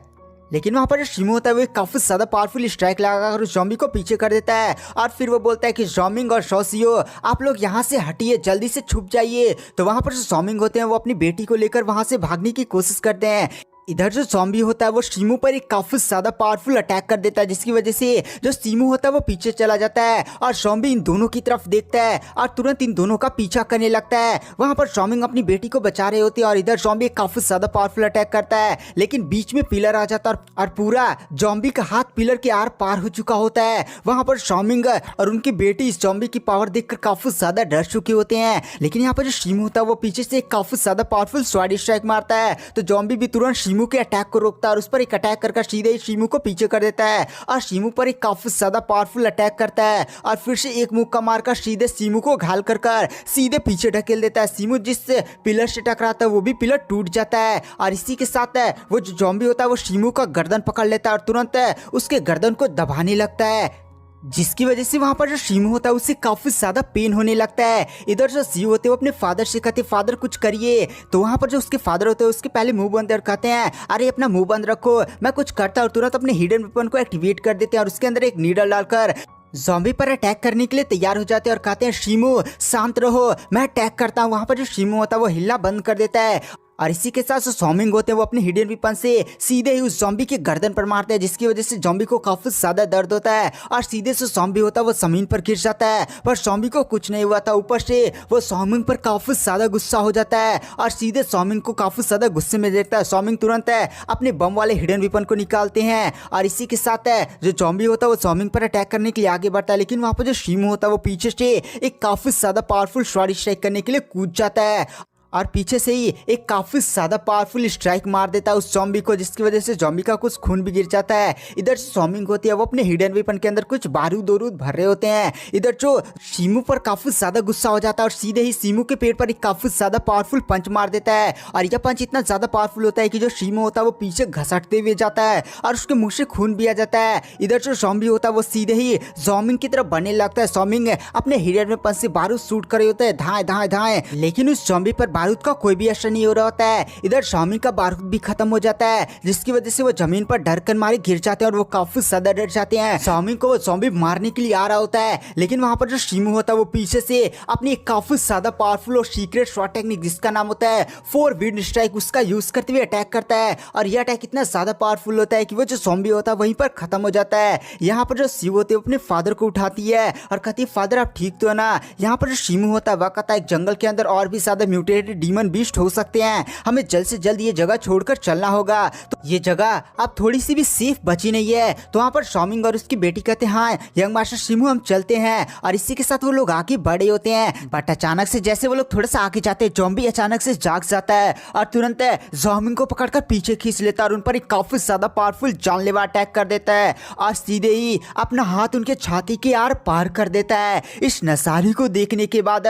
लेकिन वहाँ पर जो शीमू होता है वो काफी ज्यादा पावरफुल स्ट्राइक लगाकर उस ज़ॉम्बी को पीछे कर देता है और फिर वो बोलता है कि ज़ॉम्बिंग और शोसियो आप लोग यहाँ से हटिए, जल्दी से छुप जाइए। तो वहाँ पर जो ज़ॉम्बिंग होते हैं वो अपनी बेटी को लेकर वहाँ से भागने की कोशिश करते हैं। इधर जो ज़ॉम्बी होता है वो शीमू पर एक काफी ज्यादा पावरफुल अटैक कर देता है जिसकी वजह से जो शीमू होता है वो पीछे चला जाता है और ज़ॉम्बी इन दोनों की तरफ देखता है और तुरंत इन दोनों का पीछा करने लगता है। वहां पर ज़ॉम्बी अपनी बेटी को बचा रहे होते हैं और इधर ज़ॉम्बी काफी ज्यादा पावरफुल अटैक करता है लेकिन बीच में पिलर आ जाता है और पूरा ज़ॉम्बी का हाथ पिलर के आर पार हो चुका होता है। वहां पर ज़ॉम्बी और उनकी बेटी इस ज़ॉम्बी की पावर देखकर काफी ज्यादा डर चुके होते हैं। लेकिन यहाँ पर जो शीमू होता है वो पीछे से काफी ज्यादा पावरफुल स्वॉर्ड स्ट्राइक मारता है तो ज़ॉम्बी भी तुरंत शीमू के अटैक को रोकता है और उस पर एक अटैक कर सीधे ही शीमू को पीछे कर देता है और शीमू पर एक काफी ज्यादा पावरफुल अटैक करता है और फिर से एक मुक्का मारकर सीधे शीमू को घायल कर सीधे पीछे ढकेल देता है। शीमू जिस पिलर से टकराता है वो भी पिलर टूट जाता है और इसी के साथ वो जो ज़ॉम्बी होता है वो शीमू का गर्दन पकड़ लेता है और तुरंत उसके गर्दन को दबाने लगता है जिसकी वजह से वहां पर जो शीमू होता है उसे काफी ज्यादा पेन होने लगता है। इधर जो सी होते हैं वो अपने फादर से कहते हैं फादर कुछ करिए। तो वहां पर जो उसके फादर होते हैं उसके पहले मुंह बंद कहते हैं अरे अपना मुंह बंद रखो, मैं कुछ करता और तुरंत अपने हिडन वेपन को एक्टिवेट कर देते हैं और उसके अंदर एक नीडल डालकर ज़ॉम्बी पर अटैक करने के लिए तैयार हो जाते हैं और कहते हैं शीमू शांत रहो, मैं अटैक करता हूँ। वहां पर जो शीमू होता है वो हिलना बंद कर देता है और इसी के साथ जो ज़ॉम्बिंग होते हैं वो अपने हिडन वेपन से सीधे ही उस ज़ॉम्बी के गर्दन पर मारते हैं जिसकी वजह से ज़ॉम्बी को काफी ज्यादा दर्द होता है और सीधे से ज़ॉम्बी होता है वो जमीन पर गिर जाता है पर ज़ॉम्बी को कुछ नहीं हुआ था। ऊपर से वो ज़ॉम्बिंग पर काफी ज्यादा गुस्सा हो जाता है और सीधे ज़ॉम्बिंग को काफी ज्यादा गुस्से में देखता है। ज़ॉम्बिंग तुरंत अपने बम वाले हिडन वेपन को निकालते हैं और इसी के साथ जो ज़ॉम्बी होता है वो ज़ॉम्बिंग पर अटैक करने के लिए आगे बढ़ता है। लेकिन वहाँ पर जो शीमू होता है वो पीछे से एक काफी ज्यादा पावरफुल स्वॉर्ड स्ट्राइक करने के लिए कूद जाता है और पीछे से ही एक काफी ज्यादा पावरफुल स्ट्राइक मार देता है उस ज़ॉम्बी को जिसकी वजह से ज़ॉम्बी का कुछ खून भी गिर जाता है। इधर ज़ॉम्बिंग होती है वो अपने हिडन वेपन के अंदर कुछ बारूद भर रहे होते हैं। इधर जो शीमू पर काफी ज्यादा गुस्सा हो जाता है और सीधे ही शीमू के पेट पर एक काफी ज्यादा पावरफुल पंच मार देता है और यह पंच इतना ज्यादा पावरफुल होता है कि जो शीमू होता है वो पीछे घसटते हुए जाता है और उसके मुंह से खून भी आ जाता है। इधर जो ज़ॉम्बी होता है वो सीधे ही ज़ॉम्बिंग की तरफ बढ़ने लगता है। ज़ॉम्बिंग अपने हिडन वेपन से बारूद शूट कर रहे होते हैं, धाए धाए धाए, लेकिन उस ज़ॉम्बी पर बारूद का कोई भी असर नहीं हो रहा होता है। इधर ज़ॉम्बी का बारूद भी खत्म हो जाता है जिसकी वजह से वो जमीन पर डर कर मारे गिर जाते हैं और वो काफी ज्यादा डर जाते हैं। ज़ॉम्बी को वो ज़ॉम्बी मारने के लिए आ रहा होता है लेकिन वहां पर जो शीमू होता है वो पीछे से अपनी एक काफी ज्यादा पावरफुल और सीक्रेट शॉट टेक्निक जिसका नाम होता है 4 विंड स्ट्राइक उसका यूज करते हुए अटैक करता है और यह अटैक इतना ज्यादा पावरफुल होता है कि वो जो ज़ॉम्बी होता है वहीं पर खत्म हो जाता है। यहाँ पर जो शीमू होती है अपने फादर को उठाती है और कहती है फादर आप ठीक तो है ना। यहाँ पर जो शीमू होता है वह कहता है जंगल के अंदर और भी ज्यादा म्यूटेटेड डीमन बीस्ट हो सकते हैं, हमें जल्द से जल्द ये जगह छोड़कर चलना होगा। तो ये जगह अब थोड़ी सी भी सेफ बची नहीं है। तो वहाँ पर ज़ॉम्बिंग और उसकी बेटी कहते हैं हाँ यंग मास्टर शीमू हम चलते हैं और इसी के साथ वो लोग आगे बढ़े होते हैं। बट अचानक से जैसे वो लोग थोड़ा सा आगे जाते हैं ज़ॉम्बी अचानक से जाग जाता है और तुरंत ज़ॉम्बिंग को पकड़कर पीछे खींच लेता है और उन पर एक काफी ज्यादा पावरफुल जानलेवा अटैक कर देता है और सीधे ही अपना हाथ उनके छाती के आर पार कर देता है। इस नसारी को देखने के बाद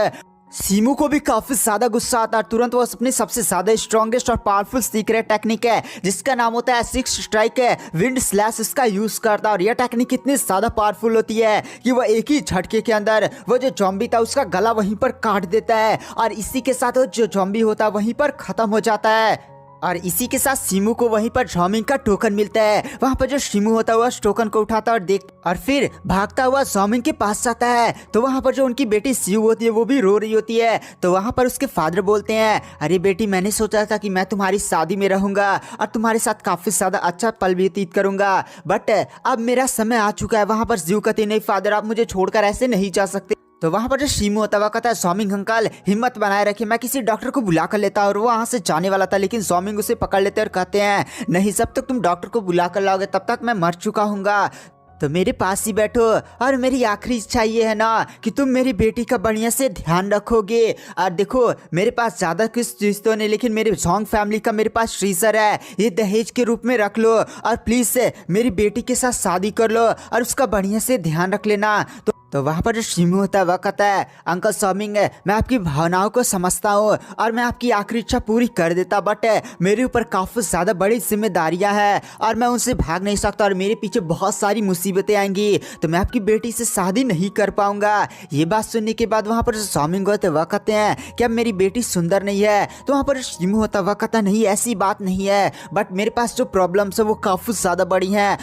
शीमू को भी काफी ज्यादा गुस्सा आता है। तुरंत वो अपनी सबसे ज्यादा स्ट्रॉन्गेस्ट और पावरफुल सीक्रेट टेक्निक है जिसका नाम होता है 6 स्ट्राइक विंड स्लैश इसका यूज करता है और यह टेक्निक इतनी ज्यादा पावरफुल होती है कि वो एक ही झटके के अंदर वो जो ज़ॉम्बी था उसका गला वहीं पर काट देता है और इसी के साथ वो जो ज़ॉम्बी होता है वहीं पर खत्म हो जाता है और इसी के साथ शीमू को वहीं पर ज़ॉम्बी का टोकन मिलता है। वहाँ पर जो शीमू होता है उस टोकन को उठाता है और देख और फिर भागता हुआ ज़ॉम्बी के पास जाता है। तो वहाँ पर जो उनकी बेटी सीयू होती है वो भी रो रही होती है। तो वहाँ पर उसके फादर बोलते हैं अरे बेटी मैंने सोचा था कि मैं तुम्हारी शादी में रहूंगा और तुम्हारे साथ काफी ज्यादा अच्छा पल व्यतीत करूंगा बट अब मेरा समय आ चुका है। वहाँ पर सीयू कहती नहीं फादर आप मुझे छोड़कर ऐसे नहीं जा सकते। तो वहाँ पर जो शीमू होता है वह कहता है ज़ॉम्बिंग अंकल हिम्मत बनाए रखिए, मैं किसी डॉक्टर को बुला कर लेता और वो वहाँ से जाने वाला था लेकिन ज़ॉम्बिंग उसे पकड़ लेते और कहते हैं नहीं जब तक तुम डॉक्टर को बुला कर लाओगे तब तक मैं मर चुका हूँगा। तो मेरे पास ही बैठो और मेरी आखिरी इच्छा ये है ना कि तुम मेरी बेटी का बढ़िया से ध्यान रखोगे। और देखो मेरे पास ज़्यादा कुछ चीज़ तो नहीं, लेकिन मेरे जोंग फैमिली का मेरे पास ट्रीजर है, ये दहेज के रूप में रख लो और प्लीज़ मेरी बेटी के साथ शादी कर लो और उसका बढ़िया से ध्यान रख लेना। तो वहाँ पर जो शिमू होता है वह कहता है, अंकल सॉमिंग मैं आपकी भावनाओं को समझता हूँ और मैं आपकी आखिरी इच्छा पूरी कर देता, बट मेरे ऊपर काफ़ी ज़्यादा बड़ी जिम्मेदारियाँ हैं और मैं उनसे भाग नहीं सकता और मेरे पीछे बहुत सारी मुसीबतें आएंगी, तो मैं आपकी बेटी से शादी नहीं कर पाऊंगा। ये बात सुनने के बाद वहाँ पर जो सॉमिंग होते हैं वह कहते हैं कि अब मेरी बेटी सुंदर नहीं है। तो वहाँ पर शिमू होता है वह कहता नहीं, ऐसी बात नहीं है, बट मेरे पास जो प्रॉब्लम्स है वो काफ़ी ज़्यादा बड़ी हैं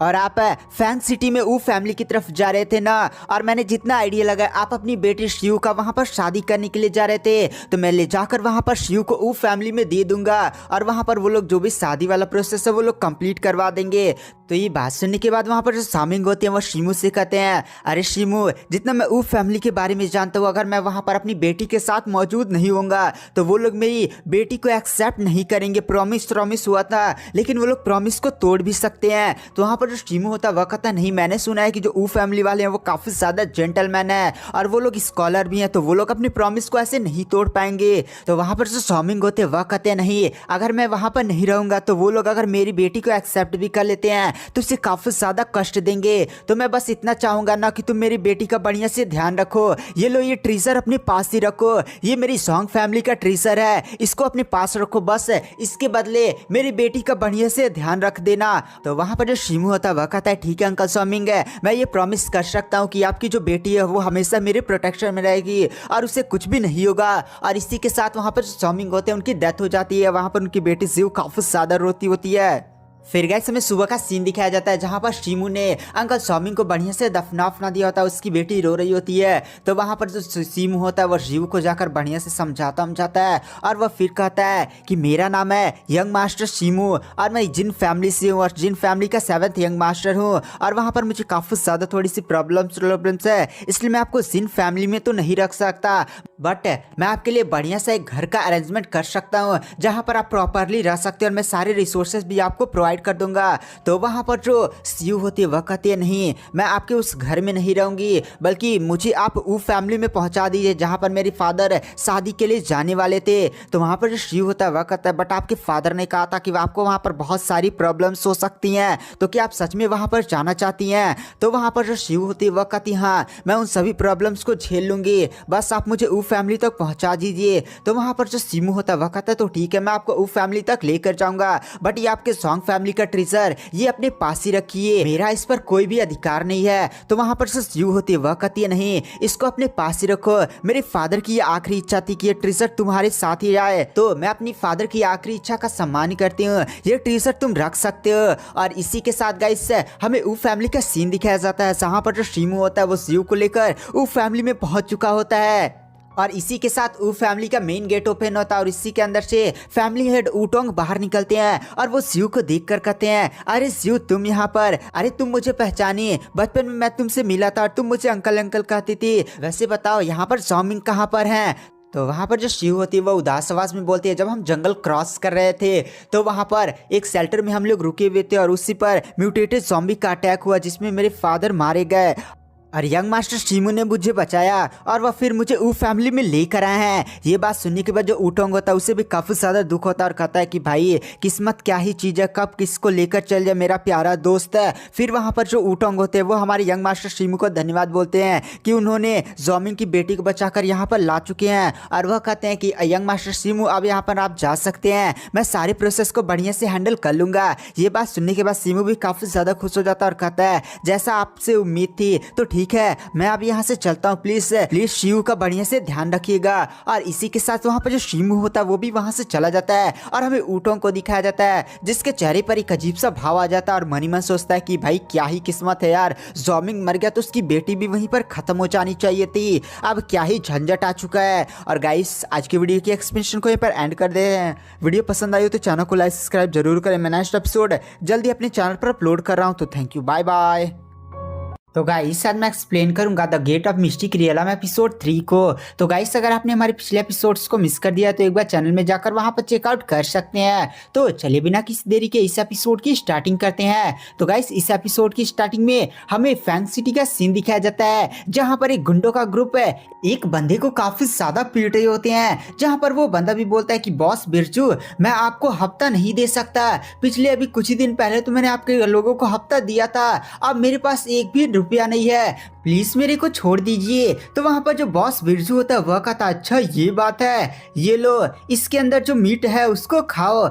और आप फैंग सिटी में वो फैमिली की तरफ जा रहे थे ना, और मैंने जितना आइडिया लगाया आप अपनी बेटी शिव का वहाँ पर शादी करने के लिए जा रहे थे, तो मैं ले जाकर वहाँ पर शिव को वो फैमिली में दे दूंगा और वहाँ पर वो लोग जो भी शादी वाला प्रोसेस है वो लोग कंप्लीट करवा देंगे। तो ये बात सुनने के बाद वहाँ पर जो सामिंग होते हैं वो शिमू से कहते हैं, अरे शिमू जितना मैं वो फैमिली के बारे में जानता हूँ, अगर मैं वहाँ पर अपनी बेटी के साथ मौजूद नहीं होऊंगा तो वो लोग मेरी बेटी को एक्सेप्ट नहीं करेंगे। प्रॉमिस हुआ था, लेकिन वो लोग प्रॉमिस को तोड़ भी सकते हैं। तो वहाँ पर जो शिमू होता है वह कहता नहीं, मैंने सुना है कि जो ऊ फैमिली वाले हैं वो काफ़ी ज़्यादा जेंटलमैन है और वो लोग स्कॉलर भी हैं, तो वो लोग अपनी प्रॉमिस को ऐसे नहीं तोड़ पाएंगे। तो वहाँ पर जो सॉमिंग होते हैं वह कहते हैं नहीं, अगर मैं वहाँ पर नहीं रहूँगा तो वो लोग अगर मेरी बेटी को एक्सेप्ट भी कर लेते हैं तो उसे काफ़ी ज़्यादा कष्ट देंगे। तो मैं बस इतना चाहूँगा ना कि तुम मेरी बेटी का बढ़िया से ध्यान रखो, ये लो ये ट्रीजर अपने पास ही रखो, ये मेरी सॉन्ग फैमिली का ट्रीजर है, इसको अपने पास रखो, बस इसके बदले मेरी बेटी का बढ़िया से ध्यान रख देना। तो वहाँ पर जो शिमू होता है वह कहता है ठीक है अंकल सॉमिंग, मैं ये प्रॉमिस कर सकता हूँ कि आपकी जो बेटी है वो हमेशा मेरे प्रोटेक्शन में रहेगी और उसे कुछ भी नहीं होगा। और इसी के साथ वहाँ पर जो सॉमिंग होते हैं उनकी डेथ हो जाती है, वहाँ पर उनकी बेटी जीव काफ़ी ज़्यादा रोती होती है। फिर गाइस हमें सुबह का सीन दिखाया जाता है जहाँ पर शिमू ने अंकल सॉमिंग को बढ़िया से दफना दिया होता है, उसकी बेटी रो रही होती है। तो वहाँ पर जो शिमू होता है वो शिव को जाकर बढ़िया से समझाता है और वह फिर कहता है कि मेरा नाम है यंग मास्टर शिमू और मैं जिन फैमिली से हूँ और जिन फैमिली का 7th यंग मास्टर हूँ, और वहाँ पर मुझे काफ़ी ज़्यादा थोड़ी सी प्रॉब्लम्स है, इसलिए मैं आपको जिन फैमिली में तो नहीं रख सकता, बट मैं आपके लिए बढ़िया सा एक घर का अरेंजमेंट कर सकता हूँ जहाँ पर आप प्रॉपरली रह सकते हो और मैं सारे रिसोर्सेज भी आपको प्रोवाइड कर दूंगा। तो वहाँ पर जो शिव होती है वह कहती है नहीं, मैं आपके उस घर में नहीं रहूंगी, बल्कि मुझे आप वो फैमिली में पहुँचा दीजिए जहाँ पर मेरे फादर शादी के लिए जाने वाले थे। तो वहाँ पर जो शिव होता है वह कहता है बट आपके फादर ने कहा था कि आपको वहाँ पर बहुत सारी प्रॉब्लम्स हो सकती हैं, तो क्या आप सच में वहाँ पर जाना चाहती हैं? तो वहाँ पर जो शिव होती है वह कहती हाँ मैं उन सभी प्रॉब्लम्स को झेल लूंगी, बस आप मुझे वो फैमिली तक पहुँचा दीजिए। तो वहाँ पर जो शिमू होता है वह कहता है तो ठीक है मैं आपको वो फैमिली तक लेकर जाऊंगा, बट ये आपके सॉन्ग फैमिली का ट्रीजर ये अपने पास ही रखिए, मेरा इस पर कोई भी अधिकार नहीं है। तो वहाँ पर जो शिव होती है वह कहती है नहीं इसको अपने पास ही रखो, मेरे फादर की ये आखिरी इच्छा थी कि ये ट्रीजर तुम्हारे साथ ही आए, तो मैं अपनी फादर की आखिरी इच्छा का सम्मान करती हूँ, ये ट्रीजर तुम रख सकते हो। और इसी के साथ गाइस हमें वो फैमिली का सीन दिखाया जाता है जहाँ पर जो शिमू होता है वो शिव को लेकर वो फैमिली में पहुंच चुका होता है। और इसी के साथ वो फैमिली का मेन गेट ओपन होता है और इसी के अंदर से फैमिली हेड ऊटोंग बाहर निकलते हैं और वो शिव को देखकर कहते हैं अरे शिव तुम यहाँ पर, अरे तुम मुझे पहचानी, बचपन में मैं तुमसे मिला था और तुम मुझे अंकल अंकल कहती थी, वैसे बताओ यहाँ पर सॉमिंग कहाँ पर हैं? तो वहाँ पर जो शिव होती है वो उदास आवाज में बोलती है जब हम जंगल क्रॉस कर रहे थे तो वहाँ पर एक शेल्टर में हम लोग रुके हुए थे और उसी पर म्यूटेटेड ज़ॉम्बी का अटैक हुआ जिसमें मेरे फादर मारे गए और यंग मास्टर शिमू ने मुझे बचाया और वह फिर मुझे वो फैमिली में लेकर आए हैं। ये बात सुनने के बाद जो ऊटोंग होता है उसे भी काफ़ी ज़्यादा दुख होता है और कहता है कि भाई किस्मत क्या ही चीज़ है, कब किसको लेकर चल जाए मेरा प्यारा दोस्त है। फिर वहाँ पर जो ऊटोंग होते हैं वो हमारे यंग मास्टर शिमू को धन्यवाद बोलते हैं कि उन्होंने ज़ॉमिंग की बेटी को बचाकर यहाँ पर ला चुके हैं और वह कहते हैं कि यंग मास्टर शिमू अब यहाँ पर आप जा सकते हैं, मैं सारे प्रोसेस को बढ़िया से हैंडल कर लूँगा। ये बात सुनने के बाद शिमू भी काफ़ी ज़्यादा खुश हो जाता है और कहता है जैसा आपसे उम्मीद थी तो ठीक है मैं अब यहाँ से चलता हूँ, प्लीज शिव का बढ़िया से ध्यान रखिएगा। और इसी के साथ वहाँ पर जो शिमू होता है वो भी वहाँ से चला जाता है और हमें ऊँटों को दिखाया जाता है जिसके चेहरे पर एक अजीब सा भाव आ जाता है और मन ही मन सोचता है कि भाई क्या ही किस्मत है यार, ज़ॉमिंग मर गया तो उसकी बेटी भी वहीं पर खत्म हो जानी चाहिए थी, अब क्या ही झंझट आ चुका है। और गाइस आज की वीडियो की एक्सप्लेनेशन को यहाँ पर एंड कर दे हैं। वीडियो पसंद आई हो तो चैनल को लाइक सब्सक्राइब जरूर करें। मैं नेक्स्ट एपिसोड जल्दी अपने चैनल पर अपलोड कर रहा हूँ, तो थैंक यू, बाय बाय। तो गाइस आज मैं एक्सप्लेन करूंगा the gate of mystic realm episode 3 को। तो गाइस अगर आपने हमारे पिछले एपिसोड्स को मिस कर दिया तो एक बार चैनल में जाकर वहां पर चेकआउट कर सकते हैं। तो चलिए बिना किसी देरी के इस एपिसोड की स्टार्टिंग करते हैं। तो गाइस इस एपिसोड की स्टार्टिंग में हमें फैंग सिटी का सीन दिखाया जाता है, जहाँ पर एक गुंडों का ग्रुप है एक बंदे को काफी ज्यादा पीट रहे होते हैं, जहाँ पर वो बंदा भी बोलता है कि बॉस बिरजू मैं आपको हफ्ता नहीं दे सकता, पिछले अभी कुछ ही दिन पहले तो मैंने आपके लोगों को हफ्ता दिया था, अब मेरे पास एक भी रुपया नहीं है, प्लीज मेरे को छोड़ दीजिए। तो वहां पर जो बॉस बिरजू होता है वह कहता अच्छा ये बात है, ये लो इसके अंदर जो मीट है उसको खाओ।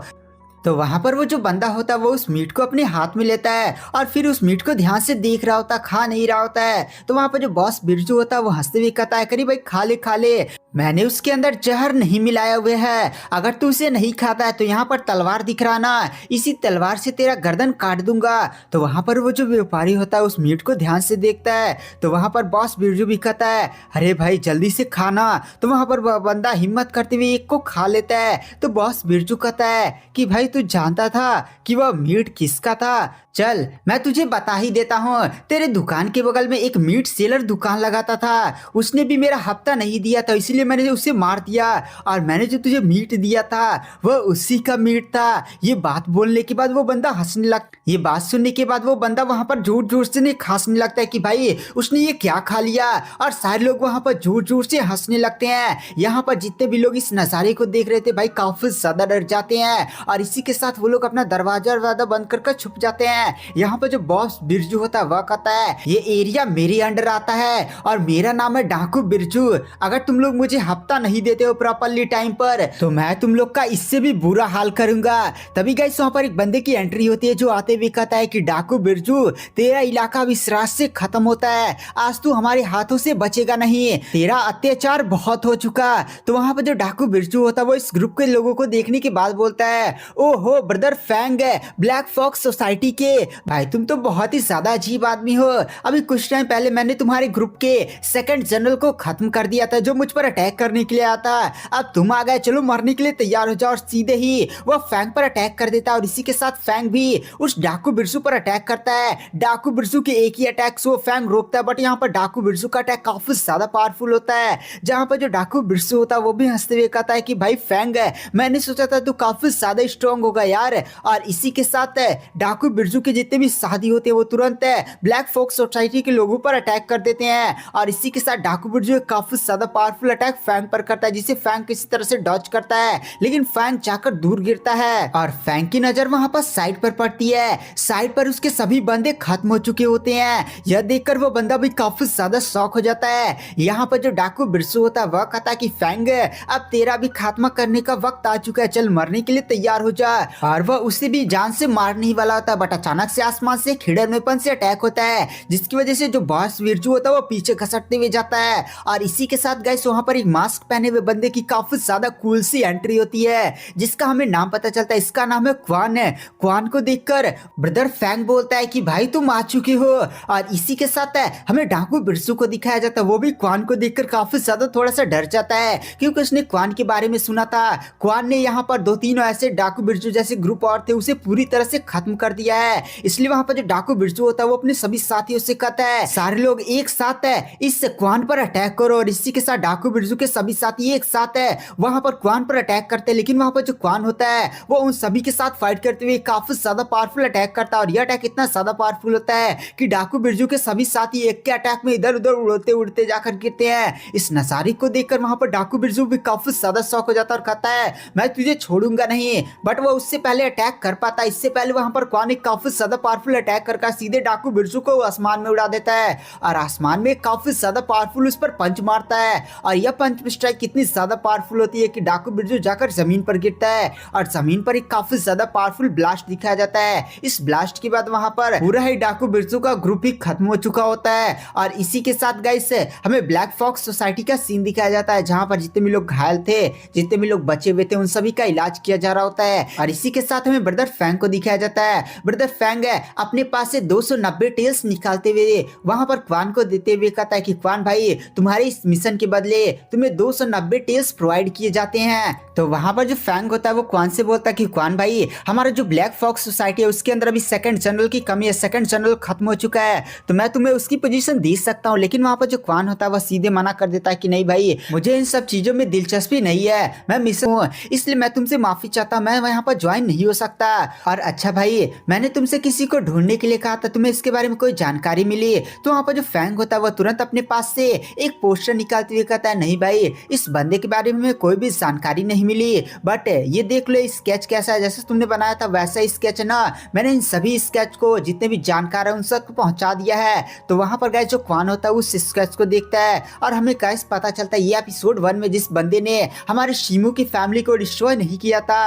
तो वहां पर वो जो बंदा होता है वो उस मीट को अपने हाथ में लेता है और फिर उस मीट को ध्यान से देख रहा होता, खा नहीं रहा होता है। तो वहां पर जो बॉस बिरजू होता है वो हंसते हुए कहता है करी भाई खा ले, मैंने उसके अंदर जहर नहीं मिलाया हुए है, अगर तू उसे नहीं खाता है तो यहाँ पर तलवार दिख रहा ना, इसी तलवार से तेरा गर्दन काट दूंगा। तो वहां पर वो जो व्यापारी होता है उस मीट को ध्यान से देखता है। तो वहां पर बॉस बिरजू भी कहता है अरे भाई जल्दी से खाना। तो वहां पर बंदा हिम्मत करते हुए एक को खा लेता है। तो बॉस बिरजू कहता है कि भाई तू जानता था कि वह मीट किसका था, चल मैं तुझे बता ही देता हूँ, तेरे दुकान के बगल में एक मीट सेलर दुकान लगाता था, उसने भी मेरा हफ्ता नहीं दिया था इसलिए मैंने उसे मार दिया, और मैंने जो तुझे मीट दिया था वह उसी का मीट था। ये बात बोलने के बाद वो बंदा हंसने लग, ये बात सुनने के बाद वो बंदा वहां पर जोर जोर से हंसने लगता है कि भाई उसने ये क्या खा लिया, और सारे लोग वहां पर जोर जोर से हंसने लगते हैं। यहाँ पर जितने भी लोग इस नजारे को देख रहे थे भाई काफी ज्यादा डर जाते हैं, और इसी के साथ वो लोग अपना दरवाजा बंद कर छुप जाते हैं। यहाँ पर जो बॉस बिरजू होता है वह कहता है ये एरिया मेरे अंडर आता है और मेरा नाम है डाकू बिरजू, अगर तुम लोग मुझे हफ्ता नहीं देते हो प्रॉपरली टाइम पर तो मैं तुम लोग का इससे भी बुरा हाल करूंगा। तभी गाइस वहाँ पर एक बंदे की एंट्री होती है जो आते हुए कहता है कि डाकू बिरजू तेरा इलाका अब इस रात से खत्म होता है, आज तू हमारे हाथों से बचेगा नहीं, तेरा अत्याचार बहुत हो चुका। तो वहाँ पर जो डाकू बिरजू होता है वो इस ग्रुप के लोगों को देखने के बाद बोलता है ओहो brother Fang Black Fox society के भाई तुम तो बहुत ही ज्यादा अजीब आदमी हो, अभी कुछ टाइम पहले मैंने तुम्हारे ग्रुप के सेकंड जनरल को खत्म कर दिया था जो मुझ पर अटैक करने के लिए आता, अब तुम आ गए, चलो मरने के लिए तैयार हो जाओ। और सीधे ही वह फैंग पर अटैक कर देता है और इसी के साथ फैंग भी उस डाकू बिरजू पर अटैक करता है। डाकू बिरजू के एक ही अटैक से वो फैंग रोकता है, बट यहाँ पर डाकू बिरजू का अटैक काफी ज्यादा पावरफुल होता है, जहाँ पर जो डाकू बिरजू होता है वो भी हंसते हुए कहता है कि भाई फैंग मैंने सोचा था तू काफी ज्यादा स्ट्रॉन्ग होगा यार। और इसी के साथ डाकू बिरजू के जितने भी साथी होते हैं वो तुरंत ब्लैक फॉक्स सोसाइटी के लोगों पर अटैक कर देते हैं, और इसी के साथ डाकू बिरजू काफी ज्यादा पावरफुल अटैक फैंग पर करता है, जिसे फैंग किसी तरह से डॉज करता है, लेकिन फैंग जाकर दूर गिरता है और फैंग की नजर वहां पर साइड पर पड़ती है। साइड पर उसके सभी बंदे खत्म हो चुके होते हैं, यह देखकर वो बंदा भी काफी ज्यादा शॉक हो जाता है। यहाँ पर जो डाकू बिरजू होता है वह कहता है कि फैंग अब तेरा भी खात्मा करने का वक्त आ चुका है, चल मरने के लिए तैयार हो जा। और वह उसे भी जान से मारने ही वाला होता है, बट अचानक से आसमान से हिडन वेपन से अटैक होता है, जिसकी वजह से जो बॉस बिरजू होता है वो पीछे घसटते हुए जाता है। और इसी के साथ गाइस वहां पर एक मास्क पहने हुए बंदे की काफी ज्यादा कूल सी एंट्री होती है, जिसका हमें नाम पता चलता है, इसका नाम है क्वान। क्वान को देखकर ब्रदर फैंग बोलता है कि भाई तुम आ चुके हो। और इसी के साथ हमें डाकू बिरजू को दिखाया जाता है, वो भी क्वान को देखकर काफी ज्यादा थोड़ा सा डर जाता है, क्योंकि उसने क्वान के बारे में सुना था। क्वान ने यहाँ पर 2-3 ऐसे डाकू बिरजू जैसे ग्रुप और थे उसे पूरी तरह से खत्म कर दिया है, इसलिए वहां पर जो डाकू बिरजू होता है वो अपने सभी साथियों से कहता है सारे लोग एक साथ इस क्वान पर अटैक करो। और इसी के साथ डाकू बिरजू के सभी साथी एक साथ वहां पर क्वान पर अटैक करते हैं, लेकिन वहां पर जो क्वान होता है वो उन सभी के साथ फाइट करते हुए काफी ज्यादा पावरफुल अटैक करता है, और यह अटैक इतना ज्यादा पावरफुल होता है कि डाकू बिरजू के सभी साथी एक के अटैक में इधर उधर उड़ते उड़ते जाकर गिरते हैं। इस नजारे को देखकर वहां पर डाकू बिरजू भी काफी ज्यादा शौक हो जाता है और कहता है मैं तुझे छोड़ूंगा नहीं, बट वो उससे पहले अटैक कर पाता है। इससे पहले वहां पर क्वान एक काफी ज्यादा पावरफुल अटैक करके सीधे डाकू बिरजू को आसमान में उड़ा देता है, और आसमान में काफी ज्यादा पावरफुल उस पर पंच मारता है, और यह पंच स्ट्राइक कितनी ज्यादा पावरफुल होती है कि डाकू बिरजू जाकर जमीन पर गिरता है, और जमीन पर एक काफी ज्यादा पावरफुल ब्लास्ट दिखाया जाता है। इस ब्लास्ट के बाद वहां पर पूरा ही डाकू बिरजू का ग्रुप ही खत्म हो चुका होता है। और इसी के साथ गाइस हमें ब्लैक फॉक्स सोसाइटी का सीन दिखाया जाता है, जहां पर जितने भी लोग घायल थे, जितने भी लोग बचे हुए थे, उन सभी का इलाज किया जा रहा होता है। और इसी के साथ हमें ब्रदर फैंग को दिखाया जाता है। ब्रदर फैंग अपने पास से 290 टेल्स निकालते हुए वहां पर क्वान को देते हुए कहता है कि क्वान भाई तुम्हारे इस मिशन के बदले तुम्हें 290 टेल्स प्रोवाइड किए जाते हैं। तो वहां पर जो फैंग होता है वो क्वान से बोलता है कि क्वान भाई हमारा जो ब्लैक फॉक्स सोसाइटी है उसके अंदर अभी सेकंड जनरल की कमी है, सेकंड जनरल खत्म हो चुका है, तो मैं तुम्हें उसकी पोजीशन दे सकता हूँ। लेकिन वहां पर जो क्वान होता है वह सीधे मना कर देता है कि नहीं भाई मुझे इन सब चीजों में दिलचस्पी नहीं है, मैं मिशन हूँ इसलिए मैं तुमसे माफी चाहता हूँ, मैं यहाँ पर ज्वाइन नहीं हो सकता। और अच्छा भाई मैंने तुमसे किसी को ढूंढने के लिए कहा था, तुम्हें इसके बारे में कोई जानकारी मिली? तो वहां पर जो फैंग होता है वो तुरंत अपने पास से एक पोस्टर निकालते हुए कहता है नहीं भाई इस बंदे के बारे में कोई भी जानकारी नहीं मिली, बट ये देख लो स्केच कैसा है, जैसे तुमने बनाया था वैसा स्केच है ना, मैंने इन सभी स्केच को जितने भी जानकार है उन सबको पहुंचा दिया है। तो वहां पर गाइस जो क्वान होता है उस स्केच को देखता है और हमें गाइस पता चलता है ये एपिसोड 1 में जिस बंदे ने हमारे शिमू की फैमिली को डिस्ट्रॉय नहीं किया था